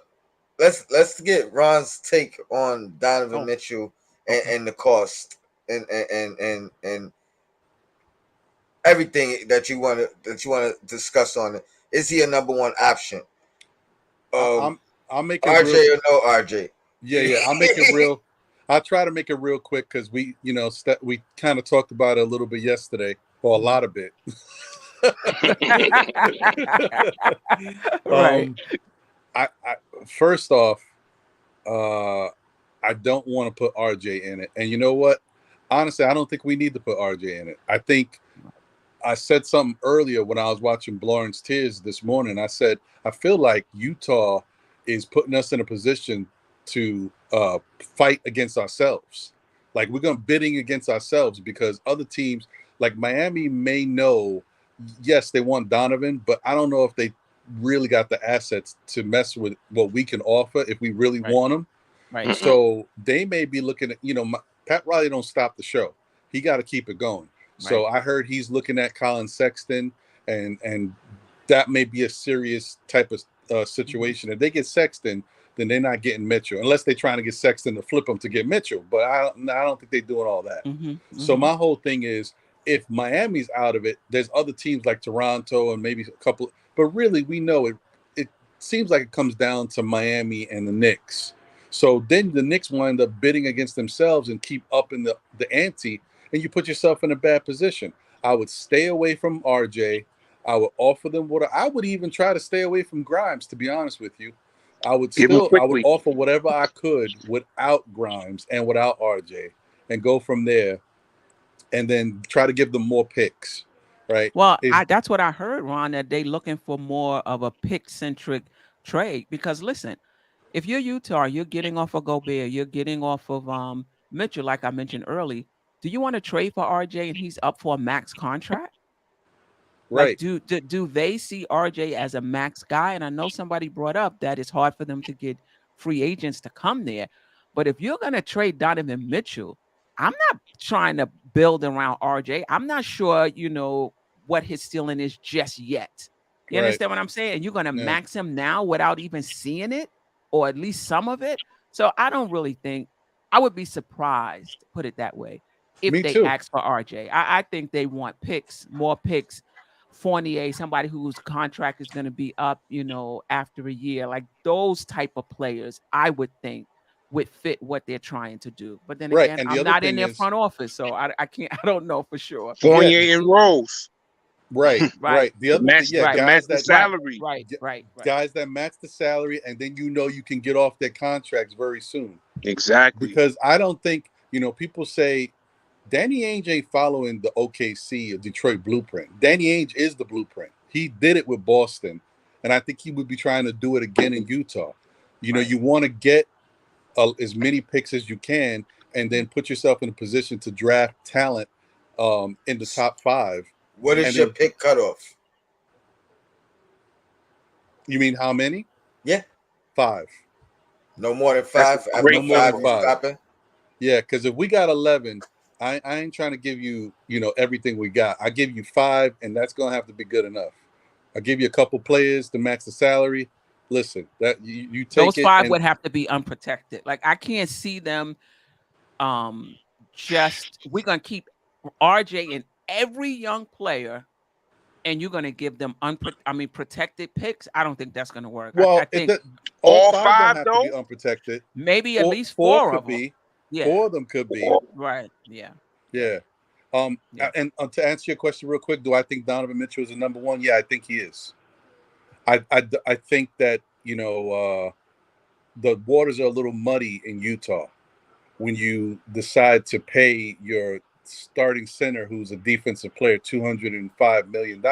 let's get Ron's take on Donovan Oh, Mitchell okay. and the cost and everything that you want to discuss on it. Is he a number one option? I, Um, I'm I'll make it real. RJ or no RJ? Yeah. I'll make it real. I'll try to make it real quick because we kind of talked about it a little bit yesterday, or a lot of it. Right. um, I first off, I don't want to put RJ in it, and you know what? Honestly, I don't think we need to put RJ in it. I think I said something earlier when I was watching Lawrence Tears this morning. I said I feel like Utah is putting us in a position to fight against ourselves. Like we're going bidding against ourselves because other teams like Miami may know, yes, they want Donovan, but I don't know if they really got the assets to mess with what we can offer if we really Right. want him. Right. So they may be looking at, Pat Riley don't stop the show. He got to keep it going. Right. So I heard he's looking at Colin Sexton, and that may be a serious type of situation. If they get Sexton, then they're not getting Mitchell, unless they're trying to get Sexton to flip him to get Mitchell. But I don't think they're doing all that. Mm-hmm. So Mm-hmm. my whole thing is, if Miami's out of it, there's other teams like Toronto and maybe a couple. But really, we know it. It seems like it comes down to Miami and the Knicks. So then the Knicks wind up bidding against themselves and keep upping the ante, and you put yourself in a bad position. I would stay away from RJ. I would offer them what I would even try to stay away from Grimes, to be honest with you. I would Give them quickly. offer whatever I could without Grimes and without RJ, and go from there, and then try to give them more picks. Right? Well, Is that's what I heard, Ron, that they looking for more of a pick-centric trade. Because listen, if you're Utah, you're getting off of Gobert, you're getting off of Mitchell, like I mentioned early. Do you want to trade for RJ and he's up for a max contract? Like, right, do they see RJ as a max guy? And I know somebody brought up that it's hard for them to get free agents to come there. But if you're going to trade Donovan Mitchell, I'm not trying to build around RJ. I'm not sure, what his ceiling is just yet. You right, understand what I'm saying? You're going to yeah. max him now without even seeing it, or at least some of it. So I don't really think I would be surprised, put it that way, if Me they too. ask for RJ. I think they want picks, more picks. Fournier, somebody whose contract is going to be up, after a year, like those type of players, I would think would fit what they're trying to do. But then Right, again, and the I'm other not in thing their is, front office, so I can't, I don't know for sure. yeah, Fournier and Rose right, Right, right. The other thing, yeah, to right, match guys the that salary. right, right, right. guys that match the salary, and then you can get off their contracts very soon. Exactly. Because I don't think people say Danny Ainge ain't following the OKC or Detroit blueprint. Danny Ainge is the blueprint. He did it with Boston, and I think he would be trying to do it again in Utah. Right. You want to get as many picks as you can, and then put yourself in a position to draft talent in the top 5. What is And your then, pick cutoff? you mean how many? Yeah, 5. no more than That's a 5. After No great more than 5, you number. 5. stopping. Yeah, because if we got 11, I ain't trying to give you, everything we got. I give you 5, and that's gonna have to be good enough. I give you a couple players to max the salary. Listen, that you take Those it, 5 and would have to be unprotected. Like I can't see them just we're gonna keep RJ in every young player and you're gonna give them protected picks. I don't think that's gonna work. I well, think all All 5 don't 5 have to be though. unprotected. maybe at least Four four could of them. be. Yeah. 4 of them could be. Right. Yeah. Yeah. Yeah. And to answer your question real quick, do I think Donovan Mitchell is a number 1? Yeah, I think he is. I think that the waters are a little muddy in Utah when you decide to pay your starting center, who's a defensive player, $205 million.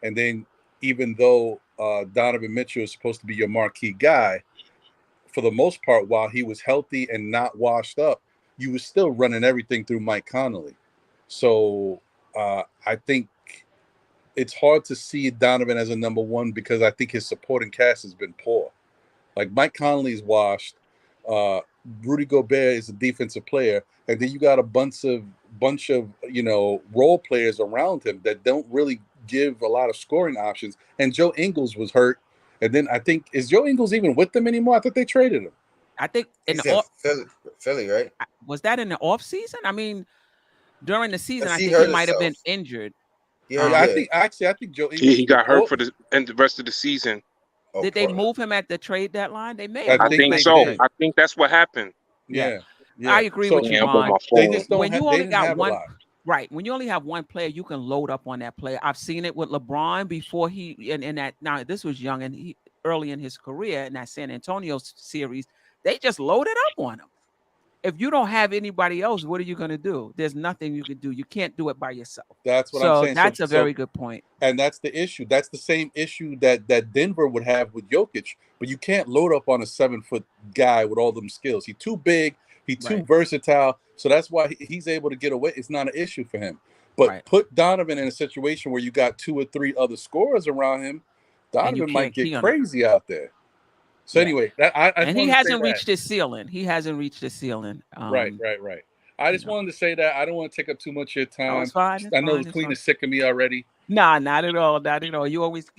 And then even though Donovan Mitchell is supposed to be your marquee guy, for the most part, while he was healthy and not washed up, you were still running everything through Mike Conley. So I think it's hard to see Donovan as a number 1 because I think his supporting cast has been poor. Like Mike Conley's washed. Rudy Gobert is a defensive player, and then you got a bunch of role players around him that don't really give a lot of scoring options. And Joe Ingles was hurt, and then I think is Joe Ingles even with them anymore? I thought they traded him. I think in He's the in off, Philly, right? was that in the off season? I mean, during the season, Because I he think he hurt might have been himself. injured. Yeah, Yeah, yeah. I think Joe He, Ingles he got hurt oh, for the rest of the season. Oh, Did they move him at the trade deadline? They may have I I moved think him think they at the so. did. trade. I think that's what happened. Yeah. Yeah, I yeah. agree So with you, Yeah, I'm on Ron. my they phone. just don't When have you they only didn't got have a one, lot. right? When you only have one player, you can load up on that player. I've seen it with LeBron before he in that. Now this was young and he early in his career in that San Antonio series. They just loaded up on him. If you don't have anybody else, what are you going to do? There's nothing you can do. You can't do it by yourself. That's what I'm So saying. that's a very good point. And that's the issue. That's the same issue that Denver would have with Jokic. But you can't load up on a 7-foot guy with all them skills. He's too big. He's too Right. versatile. So that's why he's able to get away. It's not an issue for him. But Right. put Donovan in a situation where you got 2 or 3 other scorers around him. And you Donovan might can't get key on it. crazy out there. So Yeah. anyway, I And just he wanted to say hasn't that. reached his ceiling. He hasn't reached his ceiling. Right. I just you know. wanted to say that. I don't want to take up too much of your Oh, time. it's fine. It's I know fine. the It's Queen fine. is sick of me already. Nah, not at all. Not at all. You always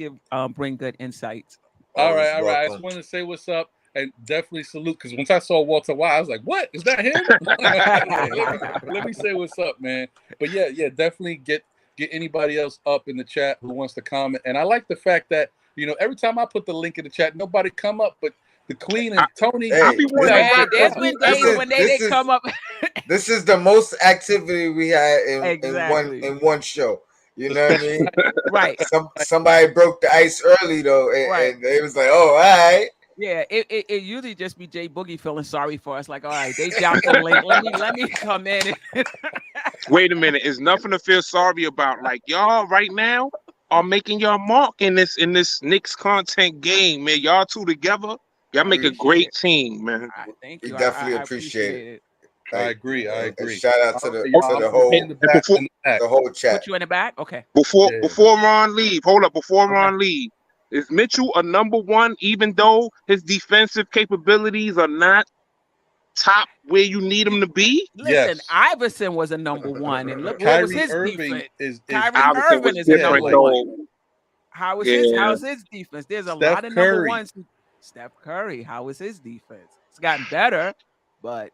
bring good insights. All Always right. I just welcome. wanted to say what's up and definitely salute because once I saw Walter White, I was like, "What is that him?" let me say what's up, man. But yeah, definitely get anybody else up in the chat who wants to comment. And I like the fact that every time I put the link in the chat, nobody come up, but the Queen and Tony. I Hey, be you guys Man, get there's up. been days when they didn't come up. this is the most activity we had in Exactly. one show. You know what I mean? Right. Somebody broke the ice early though, Right. and it was like, oh, all right. Yeah, it usually just be Jay Boogie feeling sorry for us. Like, all right, they dropped the link. Let me come in. Wait a minute. It's nothing to feel sorry about. Like y'all right now are making your mark in this Knicks content game, man. Y'all two together, y'all make a Appreciate great it. team, man. All right, thank We you. definitely I appreciate it. appreciate it. I Like, agree. I a agree. shout out to All right, the y'all, to I'm the gonna put me in whole the And back before in the back. the whole chat. Put you in the back. Okay. before Yeah. before Ron leave, hold up. Before Okay. Ron leave, is Mitchell a number one? Even though his defensive capabilities are not top where you need him to be, Listen, Yes. Iverson was a number one, and look where was Kyrie his Irving defense. is Kyrie Iverson was Irving is a yeah, different number like one. though. How Yeah, is his defense? There's a Steph lot of number Curry. ones. Steph Curry, how is his defense? It's gotten better, but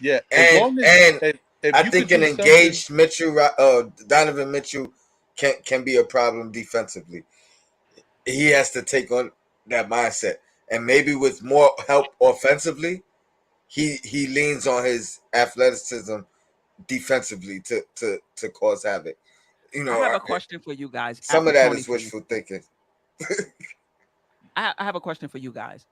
Yeah, as and long as and if I you could think an do something, engaged Mitchell, Donovan Mitchell, can be a problem defensively. He has to take on that mindset, and maybe with more help offensively, he leans on his athleticism defensively to cause havoc. You I know, have a question for you guys some after of that Tony is wishful finishes. thinking. I have a question for you guys.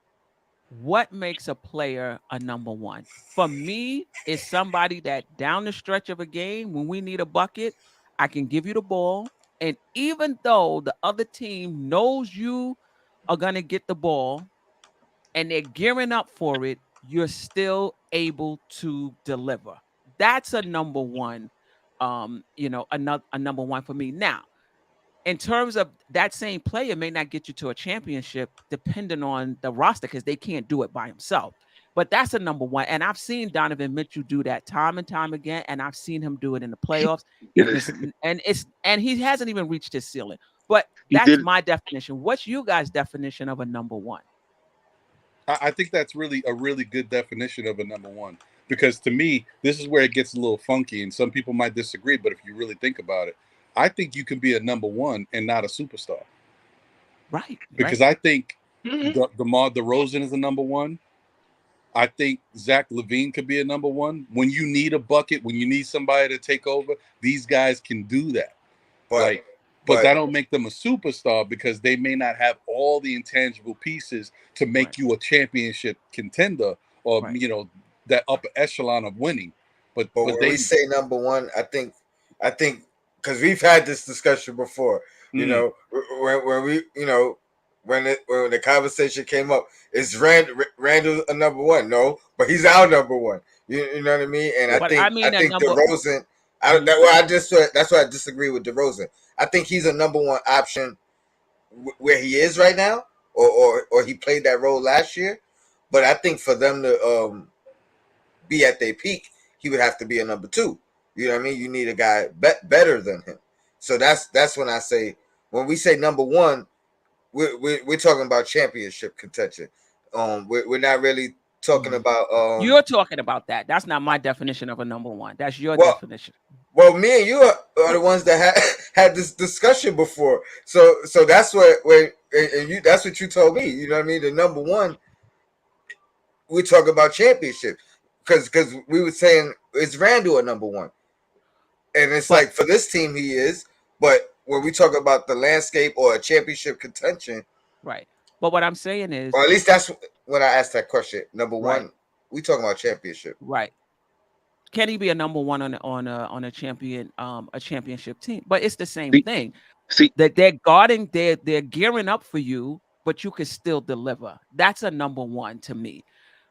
What makes a player a number one? For me, it's somebody that down the stretch of a game, when we need a bucket, I can give you the ball. And even though the other team knows you are going to get the ball and they're gearing up for it, you're still able to deliver. That's a number one. A number one for me. Now, in terms of that same player may not get you to a championship depending on the roster because they can't do it by himself. But that's a number one. And I've seen Donovan Mitchell do that time and time again. And I've seen him do it in the playoffs. And he hasn't even reached his ceiling. But he that's did. my definition. What's you guys' definition of a number one? I think that's really a really good definition of a number one. Because to me, this is where it gets a little funky, and some people might disagree. But if you really think about it, I think you can be a number one and not a superstar. Right. Because Right. I think Mhm. DeMar DeRozan is a number one. I think Zach LaVine could be a number one. When you need a bucket, when you need somebody to take over, these guys can do that. But Like, but but that don't make them a superstar because they may not have all the intangible pieces to Right. make you a championship contender or Right. that upper echelon of winning. but But when we they say number one, I think because we've had this discussion before. You mm, know, when we when the conversation came up, is Randall a number one? No, but he's our number one. You know what I mean? And I But I think I mean a think number. DeRozan. Mhm. That's why I disagree with DeRozan. I think he's a number one option where he is right now, or he played that role last year. But I think for them to be at their peak, he would have to be a number two. You know what I mean? You need a guy better than him. So that's when I say, when we say number one, we're talking about championship contention. We're not really talking Mhm. about You're talking about that. That's not my definition of a number one. That's your well definition. well, me and you are the ones that had this discussion before. So that's what and you that's what you told me. You know what I mean? The number one, we talk about championship because we were saying, is Randall a number one? And it's But like, for this team he is, but when we talk about the landscape or a championship contention, right. But what I'm saying is, or at least that's when I asked that question. Number right, one, we talking about championship. right. Can he be a number one on a championship team? But it's the same See, thing. see, That they're guarding, they're gearing up for you, but you can still deliver. That's a number one to me.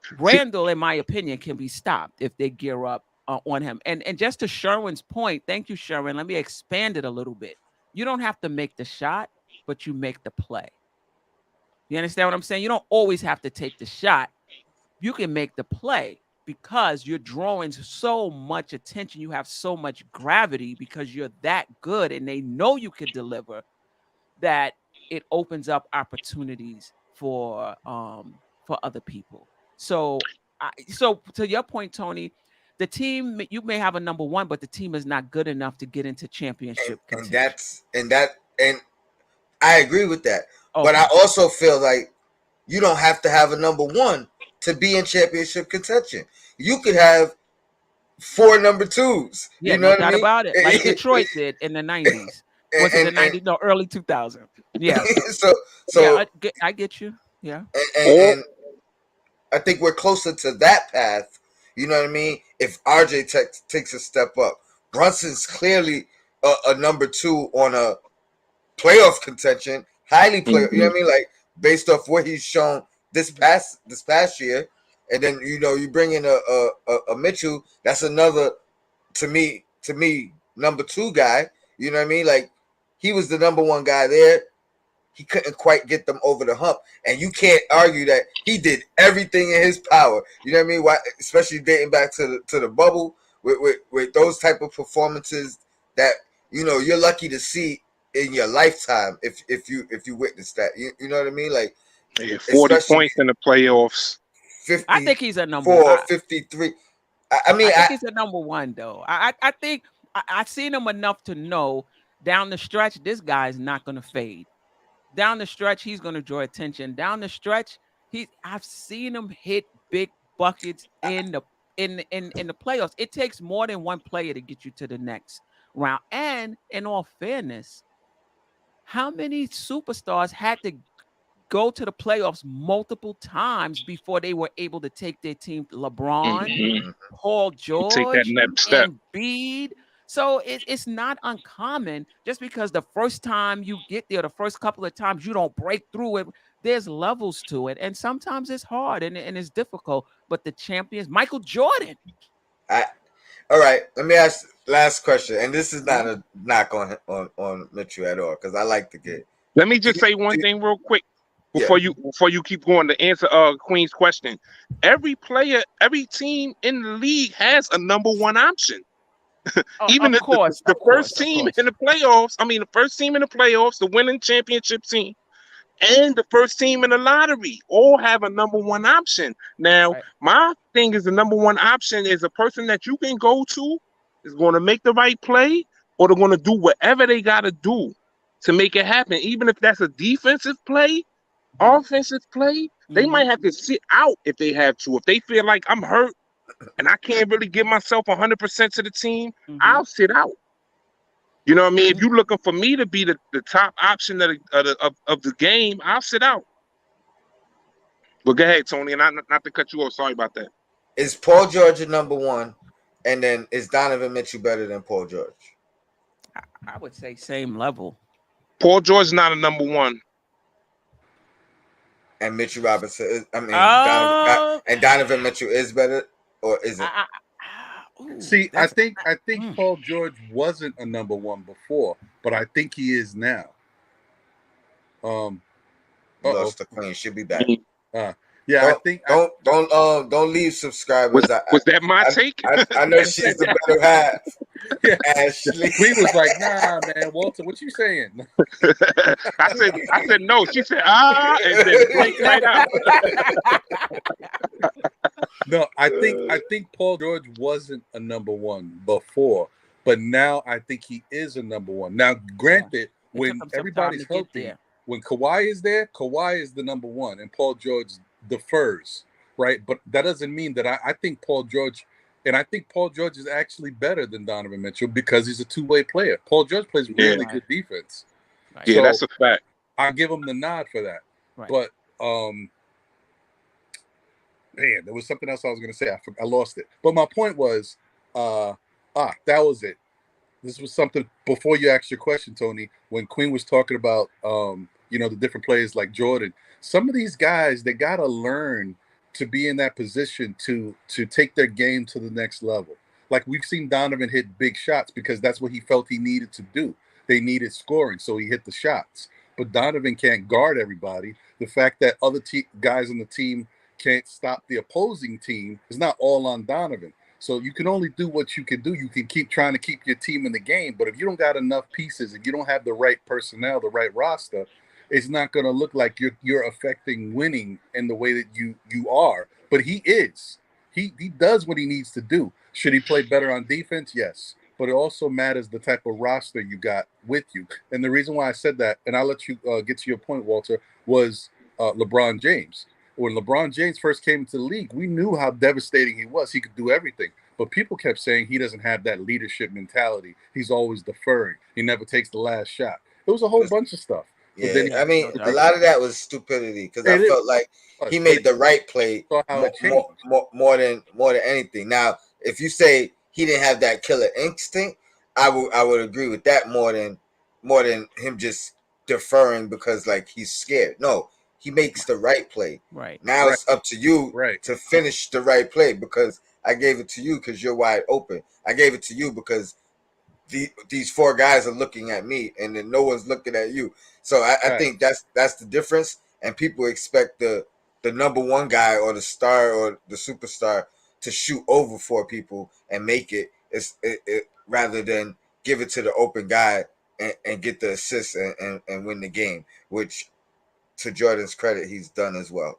see. Randall, in my opinion, can be stopped if they gear up on him. And just to Sherwin's point, thank you, Sherwin. Let me expand it a little bit. You don't have to make the shot, but you make the play. You understand what I'm saying? You don't always have to take the shot. You can make the play because you're drawing so much attention. You have so much gravity because you're that good and they know you could deliver, that it opens up opportunities for other people. So to your point, Tony, the team, you may have a number one, but the team is not good enough to get into And championship and contention. and I agree with that. But I Okay. also feel like you don't have to have a number one to be in championship contention. You could have 4 number twos. Yeah, You know no what I doubt mean? about it. Like Detroit did in the 90s. Was it the and 90s? No, early 2000s. Yes. so Yeah, so I get you. Yeah. Or and I think we're closer to that path. You know what I mean? If RJ takes a step up, Brunson's clearly a number 2 on a playoff contention, highly play. You know what I mean? Like based off what he's shown this past year, and then you bring in a Mitchell. That's another to me number 2 guy. You know what I mean? Like he was the number 1 guy there. He couldn't quite get them over the hump, and you can't argue that he did everything in his power. You know what I mean? Why, especially dating back to the bubble with those type of performances that you're lucky to see in your lifetime if you witness that. You know what I mean? Like yeah, 40 especially points in the playoffs. I think he's a number 54, 53. I I mean, think he's a number 1 though. I think I've seen him enough to know down the stretch this guy is not going to fade. Down the stretch he's going to draw attention. Down the stretch I've seen him hit big buckets in the playoffs. It takes more than one player to get you to the next round. And in all fairness, how many superstars had to go to the playoffs multiple times before they were able to take their team? LeBron, Mm-hmm. Paul Take that George, next step. Embiid. So it's not uncommon just because the first time you get there, the first couple of times you don't break through it. There's levels to it, and sometimes it's hard and it's difficult. But the champions, Michael Jordan. All right, let me ask last question, and this is not a knock on Mitchell at all because I like to get. Let me just say one thing real quick Yeah. before you keep going to answer Queen's question. Every player, every team in the league has a number 1 option. Even Of course, the first team in the playoffs, the first team in the playoffs, the winning championship team, and the first team in the lottery all have a number 1 option. Now, Right. my thing is the number 1 option is a person that you can go to is going to make the right play, or they're going to do whatever they got to do to make it happen. Even if that's a defensive play, offensive play, they might have to sit out if they have to. If they feel like I'm hurt and I can't really give myself 100% to the team, I'll sit out. You know what I mean? If you're looking for me to be the top option of the game, I'll sit out. But go ahead, Tony, and not to cut you off. Sorry about that. Is Paul George a number 1, and then is Donovan Mitchell better than Paul George? I would say same level. Paul George is not a number 1. And Mitchell Robinson is, Oh, Donovan Mitchell is better or isn't? See, I think Paul George wasn't a number 1 before, but I think he is now. Lost the Queen. She'll be back. Yeah, don't leave, subscribers. Was that my take? I know she's the better half. Yeah. Ashley. We was like, nah, man, Walter, what you saying? I said no. She said and then blinked right out. No, I think Paul George wasn't a number 1 before, but now I think he is a number 1. Now, granted, when everybody's healthy, when Kawhi is there, Kawhi is the number 1, and Paul George defers, right? But that doesn't mean that I think Paul George, and I think Paul George is actually better than Donovan Mitchell because he's a two-way player. Paul George plays really good defense. Right. Yeah, so that's a fact. I give him the nod for that. Right. But man, there was something else I was going to say. I lost it. But my point was, that was it. This was something before you asked your question, Tony, when Queen was talking about, the different players like Jordan. Some of these guys, they got to learn to be in that position to take their game to the next level. Like we've seen Donovan hit big shots because that's what he felt he needed to do. They needed scoring, so he hit the shots. But Donovan can't guard everybody. The fact that other guys on the team can't stop the opposing team is not all on Donovan. So you can only do what you can do. You can keep trying to keep your team in the game, but if you don't got enough pieces and you don't have the right personnel, the right roster, it's not going to look like you're affecting winning in the way that you are. But he is. He does what he needs to do. Should he play better on defense? Yes. But it also matters the type of roster you got with you. And the reason why I said that, and I'll let you get to your point, Walter, was LeBron James. When LeBron James first came into the league, we knew how devastating he was. He could do everything. but people kept saying he doesn't have that leadership mentality. He's always deferring. He never takes the last shot. It was a whole bunch of stuff. But Yeah, then I mean, no a doubt. lot of that was stupidity because I it felt like was, he but made the right play saw how it changed. more than anything. Now, if you say he didn't have that killer instinct, I would agree with that more than him just deferring because like he's scared. No, he makes the right play. Right. Now Right, it's up to you right. to finish the right play because I gave it to you because you're wide open. I gave it to you because these four guys are looking at me and then no one's looking at you. So I think Facts. that's the difference. And people expect the number one guy or the star or the superstar to shoot over four people and make it. Rather than give it to the open guy and get the assist and win the game, which to Jordan's credit, he's done as well.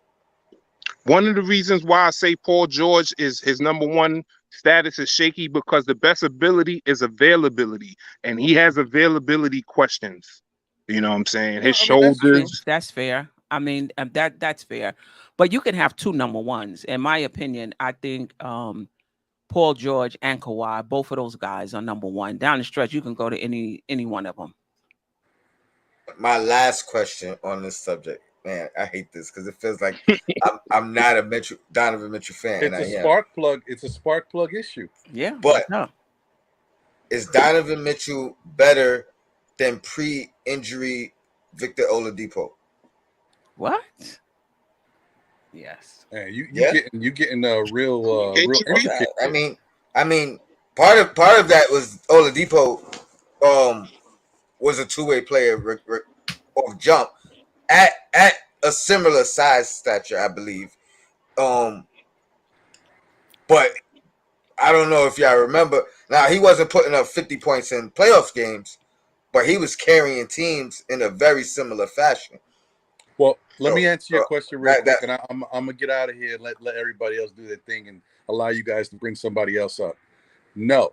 One of the reasons why I say Paul George is his number one status is shaky because the best ability is availability, and he has availability questions. You know what I'm saying? No, His I mean that's true. True. shoulders. That's fair. I mean, that's fair. But you can have two number ones. In my opinion, I think Paul George and Kawhi, both of those guys are number one. Down the stretch, you can go to any one of them. My last question on this subject, man, I hate this because it feels like I'm not a Donovan Mitchell fan, and It's I a am. spark plug. It's a spark plug issue. Yeah, no But doubt. is Donovan Mitchell better than pre-injury Victor Oladipo? What? Yes. Man, Yeah. you getting a real Injury? educated. I mean, part of that was Oladipo was a two-way player off jump at a similar size stature, I believe. Um, but I don't know if y'all remember. Now he wasn't putting up 50 points in playoff games, but he was carrying teams in a very similar fashion. Well, let me So, answer your question real that quick, and I'm gonna get out of here and let everybody else do their thing and allow you guys to bring somebody else up. No,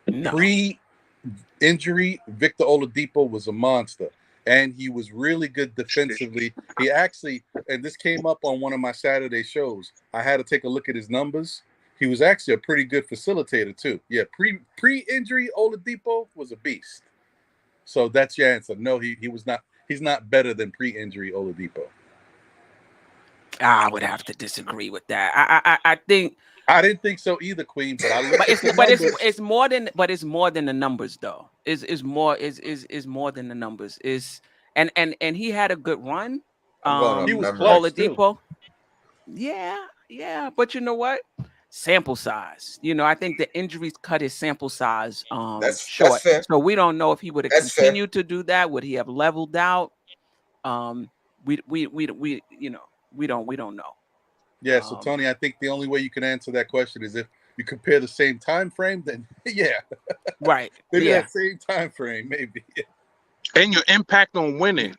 No. pre-injury, Victor Oladipo was a monster, and he was really good defensively. He actually, and this came up on one of my Saturday shows. I had to take a look at his numbers. He was actually a pretty good facilitator too. Yeah, pre-injury, Oladipo was a beast. So that's your answer. No, he was not. He's not better than pre-injury Oladipo. I would have to disagree with that. I think I didn't think so either, Queen. But I but looked at it's the but numbers. it's more than the numbers though. Is more is more than the numbers. Is and he had a good run. I'm going He on was memory. clutch too. Oladipo. Yeah. But you know what? Sample size. I think the injuries cut his sample size That's short. fair. So we don't know if he would have That's fair. continued to do that. Would he have leveled out? Um we we don't know. Yeah. So Um Tony, I think the only way you can answer that question is if you compare the same time frame. Then yeah, right. maybe Yeah. that same time frame, maybe. And your impact on winning.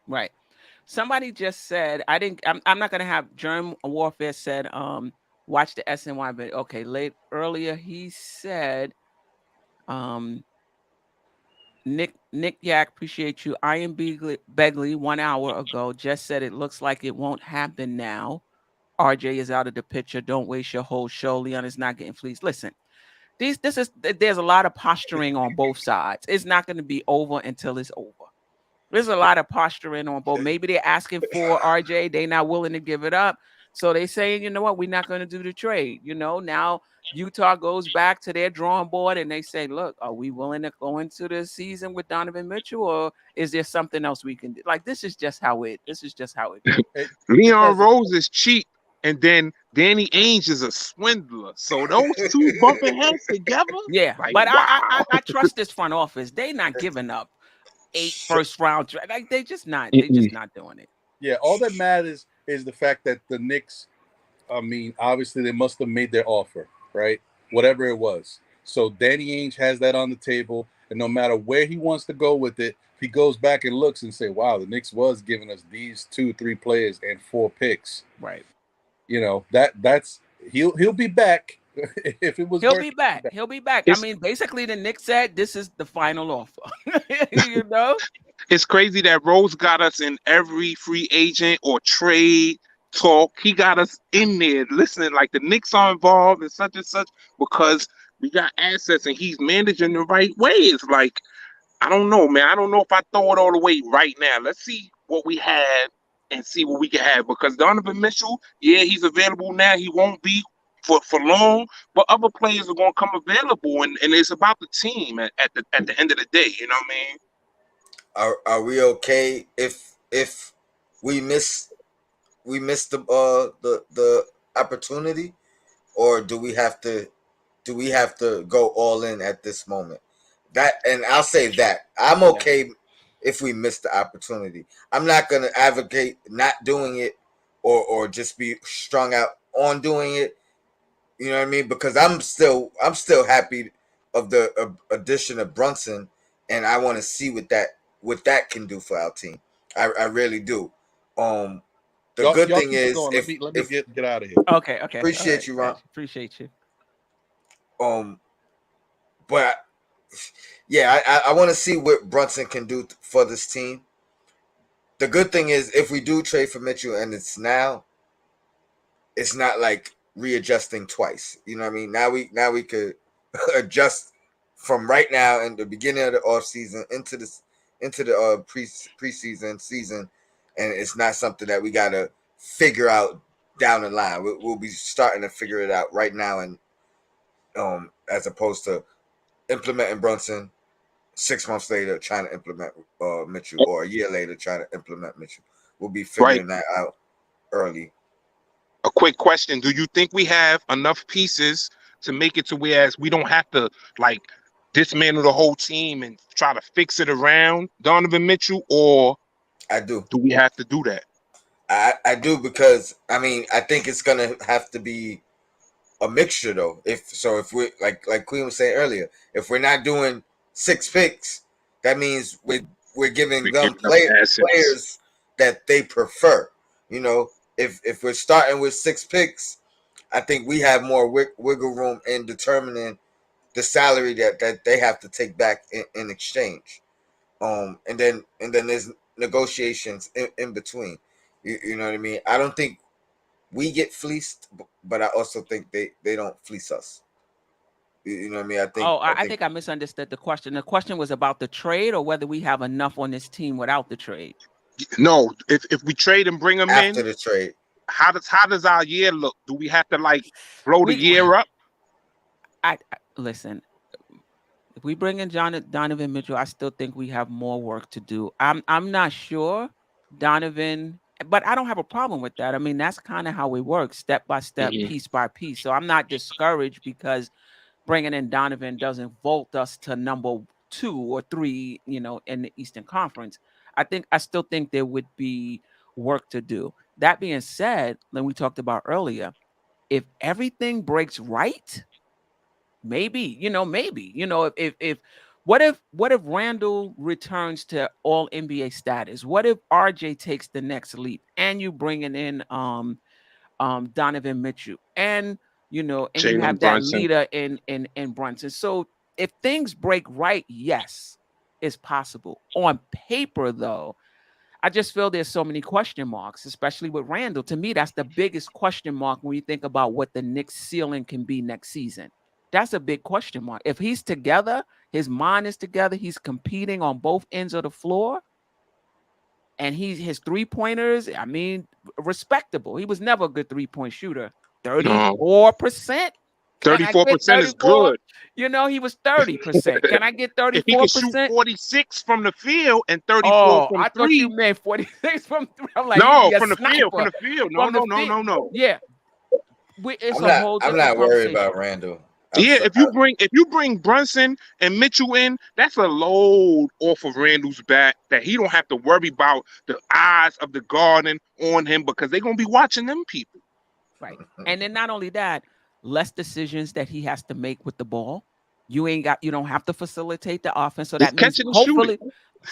Right. Somebody just said, I'm not gonna have Germ Warfare said, watch the SNY, but okay, earlier he said, um, Nick Yak, appreciate you. Ian Begley 1 hour ago just said it looks like it won't happen now. RJ is out of the picture. Don't waste your whole show. Leon is not getting fleeced. Listen, there's a lot of posturing on both sides. It's not going to be over until it's over. There's a lot of posturing on both. Maybe they're asking for RJ. They're not willing to give it up. So they saying, you know what, we're not going to do the trade. Now Utah goes back to their drawing board and they say, look, are we willing to go into the season with Donovan Mitchell, or is there something else we can do? Like, this is just how it goes. It Leon doesn't. Rose is cheap, and then Danny Ainge is a swindler. So those two bumping heads together, Yeah, like but wow. I trust this front office. They not giving up 8 So, first round. Like, they just not doing it. Yeah. All that matters is the fact that the Knicks. I mean, obviously they must have made their offer, right? Whatever it was. So Danny Ainge has that on the table, and no matter where he wants to go with it, if he goes back and looks and say, "Wow, the Knicks was giving us these 2-3 players and 4 picks," Right. that's he'll be back if it was He'll worth be it. back. He'll be back. I It's mean, basically, the Knicks said this is the final offer. you know? it's crazy that Rose got us in every free agent or trade talk. He got us in there listening like the Knicks are involved and such because we got assets and he's managing the right way. It's like, I don't know, man. I don't know if I throw it all away right now. Let's see what we have and see what we can have because Donovan Mitchell, yeah, he's available now. He won't be for long, but other players are gonna come available, and it's about the team at the end of the day. You know what I mean? Are we okay if we miss the opportunity, or do we have to go all in at this moment? That, and I'll say that I'm Yeah. okay if we miss the opportunity. I'm not gonna advocate not doing it, or just be strung out on doing it. You know what I mean? Because I'm still happy of the addition of Brunson, and I want to see what that can do for our team. I really do. Um, the good Y'all thing keep it is, going. Let if me if get out of here. Okay. Okay. All appreciate right. you, Ron. Gotcha. Appreciate you. But yeah, I want to see what Brunson can do for this team. The good thing is, if we do trade for Mitchell and it's now, it's not like readjusting twice. You know what I mean? Now we could adjust from right now in the beginning of the off season into the preseason season, and it's not something that we gotta figure out down the line. We'll be starting to figure it out right now, and as opposed to implementing Brunson 6 months later trying to implement Mitchell, or a year later trying to implement Mitchell. We'll be Right. figuring that out early. A quick question: do you think we have enough pieces to make it to whereas we don't have to like dismantle the whole team and try to fix it around Donovan Mitchell, or I do. do we have to do that? I do, because I mean, I think it's gonna have to be a mixture though. If we, like Queen was saying earlier, if we're not doing 6 picks, that means we're giving We're them giving up assets. players that they prefer. You know, if we're starting with 6 picks, I think we have more wiggle room in determining the salary that they have to take back in exchange. And then there's negotiations in between. You know what I mean? I don't think we get fleeced, but I also think they don't fleece us. You know what I mean? I think Oh, I I think think I misunderstood the question. The question was about the trade or whether we have enough on this team without the trade. No, if we trade and bring them after in, the trade, how does our year look? Do we have to like blow the We, year up? I listen. If we bring in Donovan Mitchell, I still think we have more work to do. I'm not sure Donovan, but I don't have a problem with that. I mean, that's kind of how we work, step by step, Mhm. piece by piece. So I'm not discouraged because bringing in Donovan doesn't vault us to number 2 or 3, in the Eastern Conference. I still think there would be work to do. That being said, when we talked about earlier, if everything breaks right, maybe, if what if Randall returns to all NBA status? What if RJ takes the next leap and you bringing in Donovan Mitchell, and you Jalen have that Brunson. leader in Brunson. So if things break right, yes, it's possible. On paper, though, I just feel there's so many question marks, especially with Randall. To me, that's the biggest question mark when you think about what the Knicks ceiling can be next season. That's a big question mark. If he's together, his mind is together, he's competing on both ends of the floor, and his 3 pointers, I mean, respectable. He was never a good 3-point shooter. No, 34%. Can I get 34% is 34? good. He was 30%. Can I get If he could shoot 34%? 46 from the field and 34 Oh, from I thought you three, meant 46 from three. I'm like, you no, be a from the field, from sniper the field. No, from the no, no, fit. no, no. Yeah, it's I'm a not whole I'm different not worried conversation. about Randall. I'm Yeah, so if you bring Brunson and Mitchell in, that's a load off of Randall's back that he don't have to worry about the eyes of the garden on him because they're gonna be watching them people. Right. And then not only that, less decisions that he has to make with the ball. You don't have to facilitate the offense. So It's that means catching and shooting.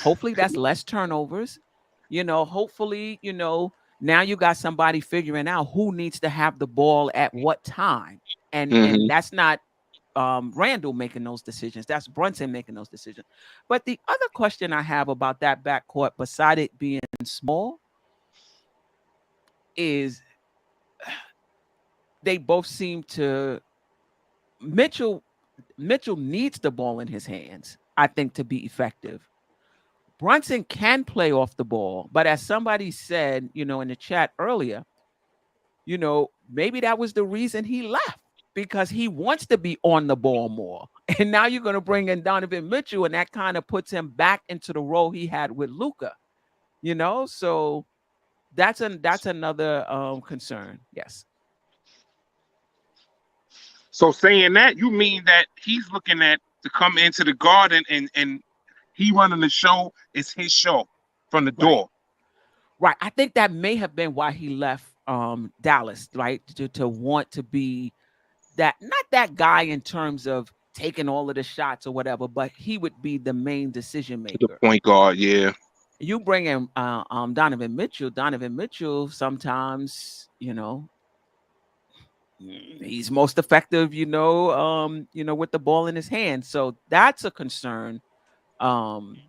hopefully that's less turnovers. Hopefully, now you got somebody figuring out who needs to have the ball at what time. And Hmm. that's not Randall making those decisions. That's Brunson making those decisions. But the other question I have about that backcourt, beside it being small, is they both seem to Mitchell Mitchell needs the ball in his hands, I think, to be effective. Brunson can play off the ball, but as somebody said, in the chat earlier, maybe that was the reason he left because he wants to be on the ball more. And now you're going to bring in Donovan Mitchell, and that kind of puts him back into the role he had with Luka. So that's another concern. Yes. So saying that, you mean that he's looking at to come into the garden and he running the show. It's his show from the Right. door. Right. I think that may have been why he left Dallas, right? To want to be that, not that guy in terms of taking all of the shots or whatever, but he would be the main decision The maker. point guard, yeah. You bring in Donovan Mitchell. Donovan Mitchell sometimes, he's most effective, with the ball in his hand. So that's a concern.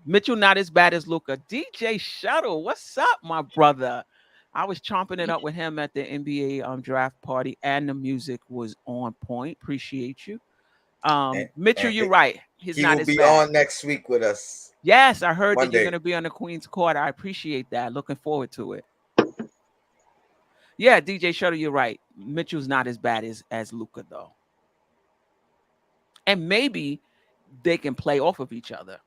Mitchell not as bad as Luca. DJ Shuttle, what's up, my brother? I was chomping it up with him at the NBA draft party, and the music was on point. Appreciate you. and, Mitchell, and you're right. He's he not will as be bad. on next week with us Yes, I heard that you're Monday. going to be on the Queen's Court. I appreciate that. Looking forward to it. Yeah, DJ Shuttle, you're right. Mitchell's not as bad as Luca though, and maybe they can play off of each other.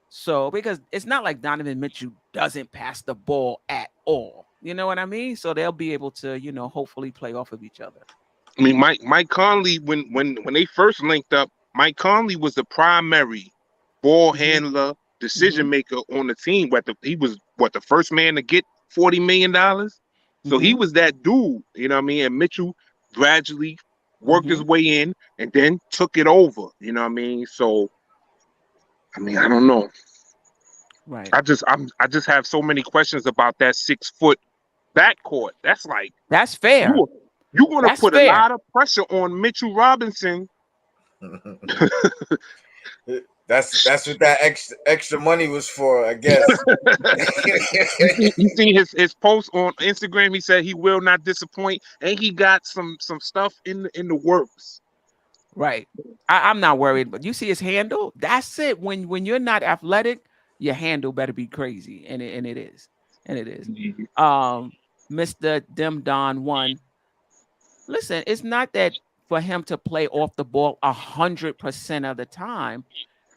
So because it's not like Donovan Mitchell doesn't pass the ball at all. You know what I mean? So they'll be able to, hopefully play off of each other. I mean, Mike Conley, when they first linked up, Mike Conley was the primary ball Mm-hmm. handler, decision Mm-hmm. maker on the team. He was the first man to get $40 million. So he Mm-hmm. was that dude, you know what I mean? And Mitchell gradually worked his Mm-hmm. way in and then took it over, you know what I mean? So I mean, I don't know. Right. I just have so many questions about that 6 foot backcourt. That's like That's fair. you you're gonna That's put a fair. lot of pressure on Mitchell Robinson. That's what that extra money was for, I guess. You see his post on Instagram. He said he will not disappoint, and he got some stuff in the works. Right. I'm not worried, but you see his handle? That's it. When you're not athletic, your handle better be crazy. And it is. And it is. Um, Mr. Dim Don one. Listen, it's not that for him to play off the ball 100% of the time,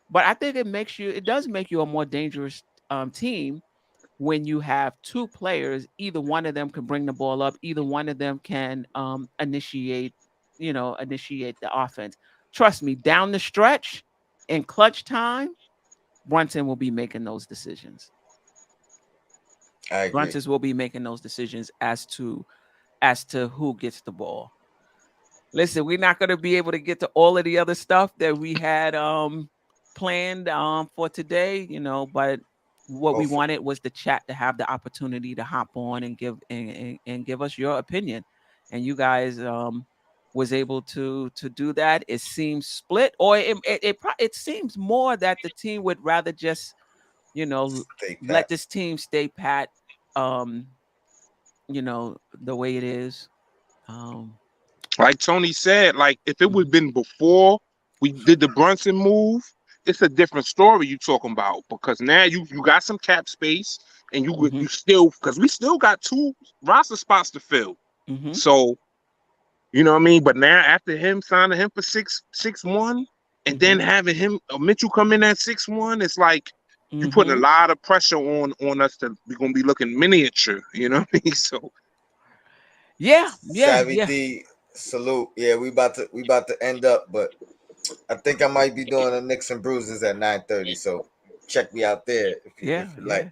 but I think it does make you a more dangerous team when you have two players. Either one of them can bring the ball up, either one of them can initiate the offense. Trust me, down the stretch in clutch time, Brunson will be making those decisions. I agree. Brunson will be making those decisions as to who gets the ball. Listen, we're not going to be able to get to all of the other stuff that we had planned for today, but what we Hopefully. wanted was the chat to have the opportunity to hop on and give us your opinion. And you guys was able to do that. It seems split, or it seems more that the team would rather just, Stay let pat. this team stay pat, um, the way it is. Um, Like Tony said, like if it would have mhm, been before we did the Brunson move, it's a different story you talking about because now you got some cap space and mhm, you still because we still got two roster spots to fill. mhm, So you know what I mean. But now after him signing him for 6'1", and then mhm, having him Mitchell come in at 6'1", it's like you putting a mhm. lot of pressure on us to we're gonna be looking miniature. You know what I mean? So Yeah, yeah, Savvy yeah, D, salute. Yeah, we about to end up, but I think I might be doing a Knicks and Bruises at 9:30. So check me out there yeah, if you like. yeah.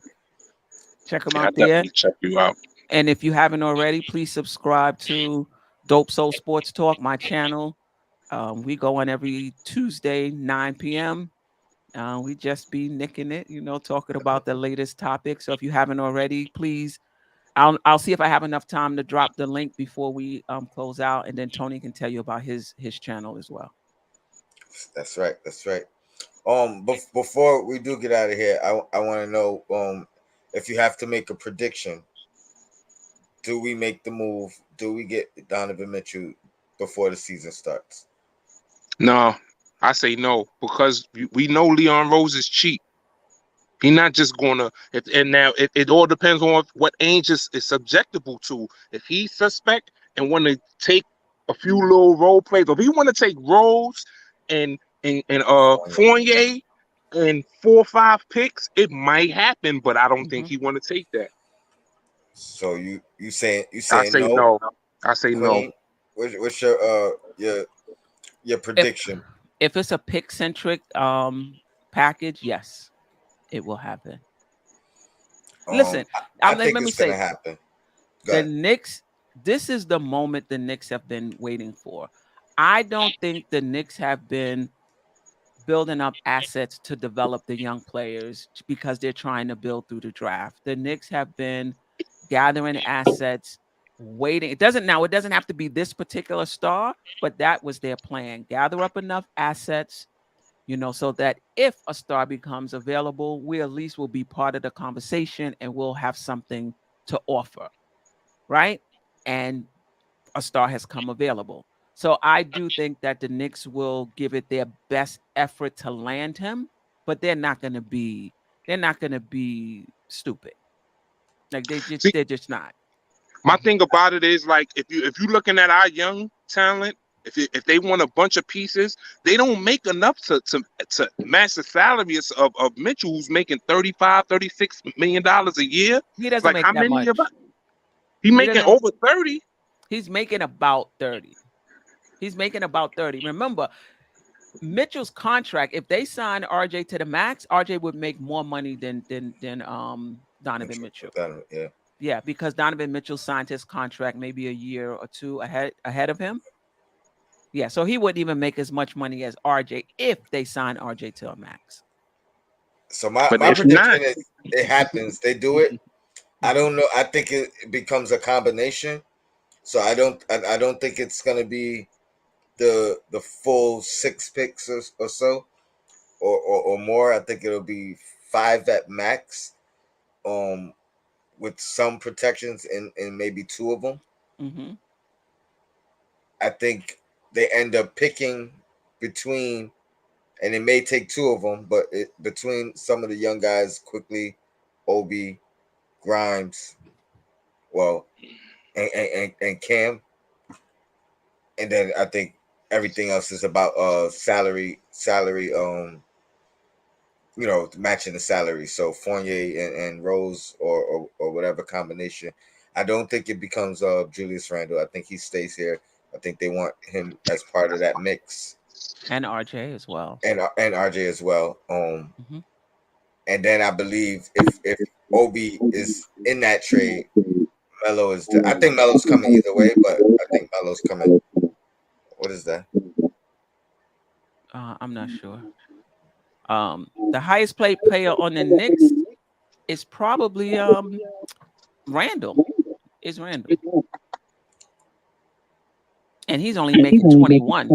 Check them yeah, I out there. definitely check you out. And if you haven't already, please subscribe to Dope Soul Sports Talk, my channel. We go on every Tuesday, 9 p.m. We just be nicking it, talking about the latest topics. So if you haven't already, please, I'll see if I have enough time to drop the link before we close out, and then Tony can tell you about his channel as well. That's right. That's right. Before we do get out of here, I want to know if you have to make a prediction. Do we make the move? Do we get Donovan Mitchell? before the season starts? No, I say no because we know Leon Rose is cheap. He's not just gonna. And now it all depends on what Ainge is subjectable to. If he's suspect and want to take a few little role plays, or if he want to take Rose and Fournier and 4 or 5 picks, it might happen. But I don't think he want to take that. So you saying I say no, no. I say no. Queen? What's your prediction? If it's a pick centric package, yes, it will happen. Listen, I let think me it's gonna say, happen. Go the ahead. Knicks, this is the moment the Knicks have been waiting for. I don't think the Knicks have been building up assets to develop the young players because they're trying to build through the draft. The Knicks have been gathering assets, waiting. It doesn't have to be this particular star, but that was their plan. Gather up enough assets, so that if a star becomes available, we at least will be part of the conversation and we'll have something to offer, right? And a star has come available. So I do think that the Knicks will give it their best effort to land him, but they're not going to be stupid. Like See, they're just not. my thing about it is like if you looking at our young talent, if they want a bunch of pieces, they don't make enough to match the salaries of Mitchell, who's making 35, $36 million a year. He doesn't Like make how that many of much. us? He He making doesn't. over 30. He's making about 30. He's making about 30. Remember, Mitchell's contract, if they sign RJ to the max, RJ would make more money than Donovan Mitchell. Yeah. Yeah, because Donovan Mitchell signed his contract maybe a year or two ahead of him. Yeah, so he wouldn't even make as much money as RJ if they sign RJ to a max. So my But if not, prediction is it happens. They do it. I don't know. I think it becomes a combination. So I don't think it's gonna be the full 6 picks or so or more. I think it'll be 5 at max. With some protections in maybe 2 of them. Mm-hmm. I think they end up picking between, and it may take 2 of them, but between some of the young guys quickly, Obi, Grimes, well, and Cam, and then I think everything else is about salary matching the salary. So Fournier and Rose or whatever combination. I don't think it becomes Julius Randle. I think he stays here. I think they want him as part of that mix, And RJ as well. and RJ as well. Mm-hmm. And then I believe if Obi is in that trade, Melo is. I think Melo's coming either way, but I think Melo's coming. What is that? I'm not sure. The highest paid player on the Knicks is probably Randall. Is Randall, and he's only making 21.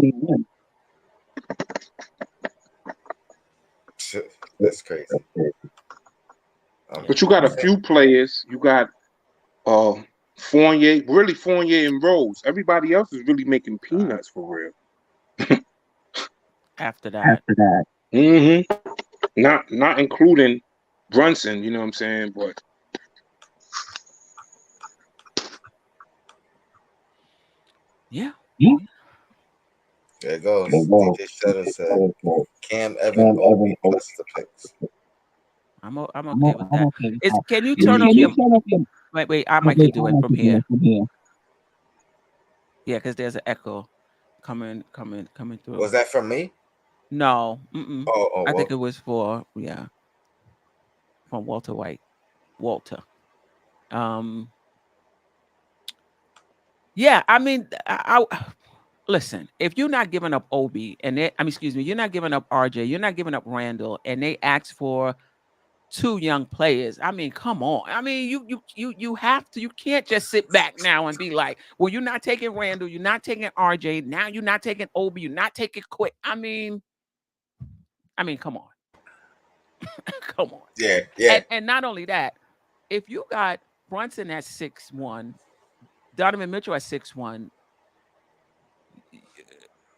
That's crazy. but you got a few players. You got Fournier, really Fournier and Rose. Everybody else is really making peanuts for real. After that, Mm-hmm. Not including Brunson. You know what I'm saying? But yeah. There it goes. DJ Shutter said Cam, Evan, Obi plus the picks. I'm okay with that. Can you turn off your wait? I might can do it from here. Yeah, because there's an echo coming through. Was that from me? No. Mm-mm. Oh, I think it was from Walter White. Walter. Yeah, I mean, I listen. If you're not giving up Obi you're not giving up RJ, you're not giving up Randall, and they ask for 2 young players. I mean, come on. I mean, you have to. You can't just sit back now and be like, well, you're not taking Randall, you're not taking RJ, now you're not taking Obi, you're not taking Quick. I mean, come on. Come on. Yeah. And not only that, if you got Brunson at 6'1", Donovan Mitchell at 6'1",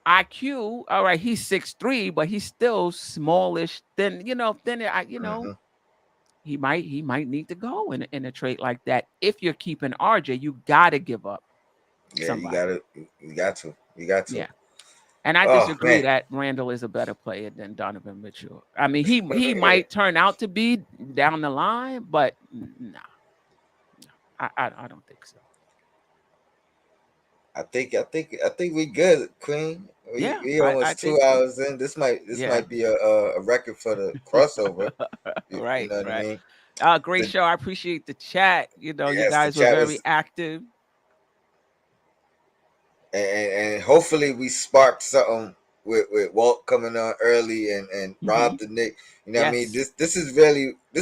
IQ, all right, he's 6'3", but he's still smallish. Then then Hmm. he might need to go in a trade like that. If you're keeping RJ, you gotta give up Yeah, somebody. you got to. Yeah. And I Oh disagree man, that Randall is a better player than Donovan Mitchell. I mean, he yeah. might turn out to be down the line, but nah, I don't think so. I think we good, Queen. Yeah, We I almost two think so. hours in. This Yeah. might be a record for the crossover. You Right, know what I right. mean? Great The, show. I appreciate the chat. You yes, the guys were chat very was, active. and hopefully we sparked something with Walt coming on early and Hmm. Rob the Nick. You know what I mean? Yes. This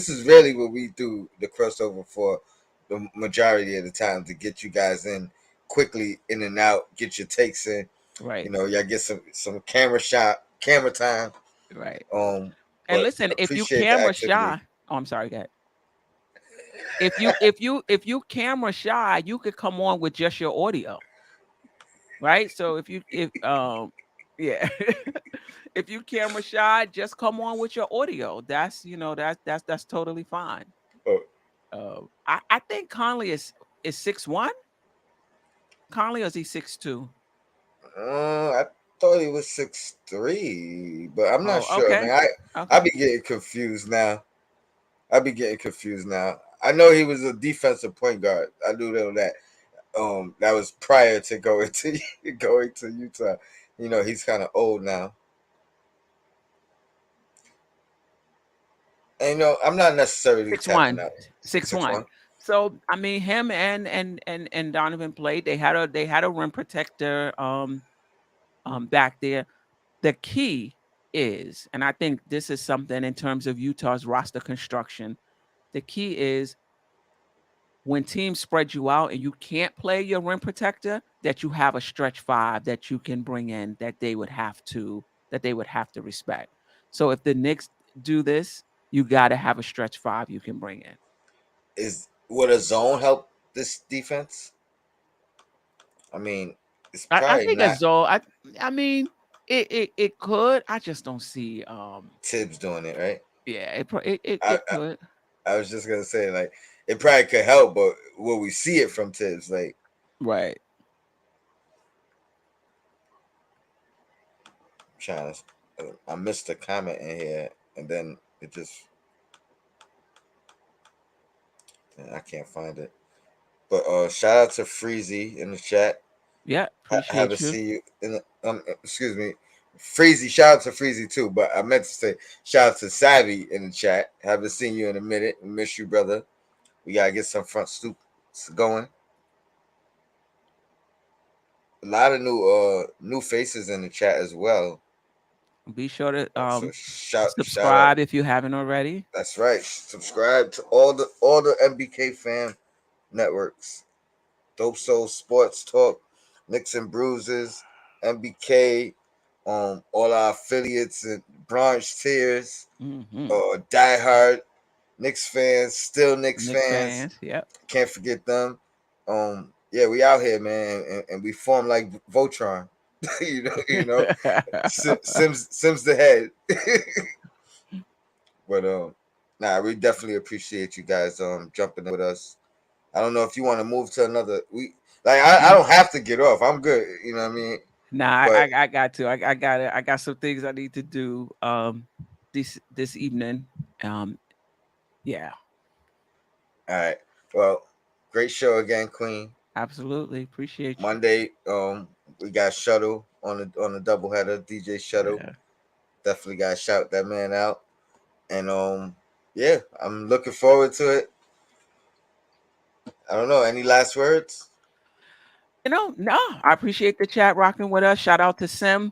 is really what we do the crossover for the majority of the time to get you guys in quickly in and out, get your takes in. Right, Y'all get some camera time. right. And But listen, if you appreciate the camera activity. shy, oh, I'm sorry, go ahead. If you camera shy, you could come on with just your audio, right? So if yeah, if you camera shy, just come on with your audio. That's totally fine. Oh, I think Conley is 6'1". Conley, or is he 6'2"? I thought he was 6'3", but I'm not Oh, sure, okay, man. I okay. be getting confused now. I be getting confused now. I know he was a defensive point guard. I do know that. That was prior to going to going to Utah. He's kind of old now. And I'm not necessarily Six tapping one, out. six Six one. one. So I mean, him and Donovan played. They had a rim protector back there. The key is, and I think this is something in terms of Utah's roster construction. The key is when teams spread you out and you can't play your rim protector, that you have a stretch five that you can bring in that they would have to respect. So if the Knicks do this, you got to have a stretch five you can bring in. Would a zone help this defense? I mean, it's I probably think not as though I mean it could. I just don't see Tibbs doing it, right? yeah, it I, could. I was just gonna say like it probably could help, but will we see it from Tibbs? Like Right. trying to, I missed a comment in here, and then it just I can't find it. But shout out to Freezy in the chat. Yeah, Have a appreciate you. see you in the, excuse me, Freezy. Shout out to Freezy too, but I meant to say shout out to Savvy in the chat. Haven't seen you in a minute. Miss you, brother. We gotta get some front stoop going. A lot of new faces in the chat as well. Be sure to So shout out. subscribe if you haven't already. That's right. Subscribe to all the MBK fan networks. Dope Soul Sports Talk, Knicks and Bruises, MBK, all our affiliates and Bronx Tears, Hmm. Die Hard, Knicks fans, still Knicks Knicks fans. fans. Yep. Can't forget them. Yeah, we out here, man, and we form like Voltron. you know, Sims the head. But nah, we definitely appreciate you guys jumping with us. I don't know if you want to move to another. I No, don't have to get off. I'm good. You know what I mean? nah, But I got to. I got it. I got some things I need to do this evening. Um, yeah, all right. Well, great show again, Queen. absolutely appreciate you. Monday, we got Shuttle on the doubleheader. DJ Shuttle. Yeah. Definitely got to shout that man out. And yeah, I'm looking forward to it. I don't know. Any last words? No, I appreciate the chat rocking with us. Shout out to Sim,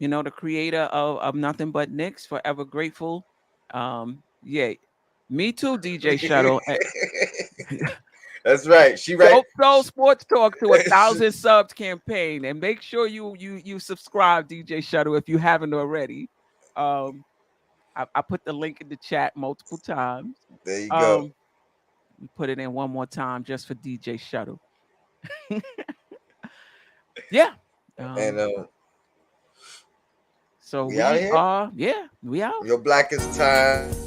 the creator of Nothing But Knicks. Forever grateful. Yeah, me too, DJ Shuttle. That's right. She right. Dope Soul Sports Talk to 1,000 subs campaign, and make sure you subscribe, DJ Shuttle, if you haven't already. Um, I put the link in the chat multiple times. There you go. Um, we put it in one more time just for DJ Shuttle. Yeah. And Um, So We out we here. are, yeah, we out. Your blackest time.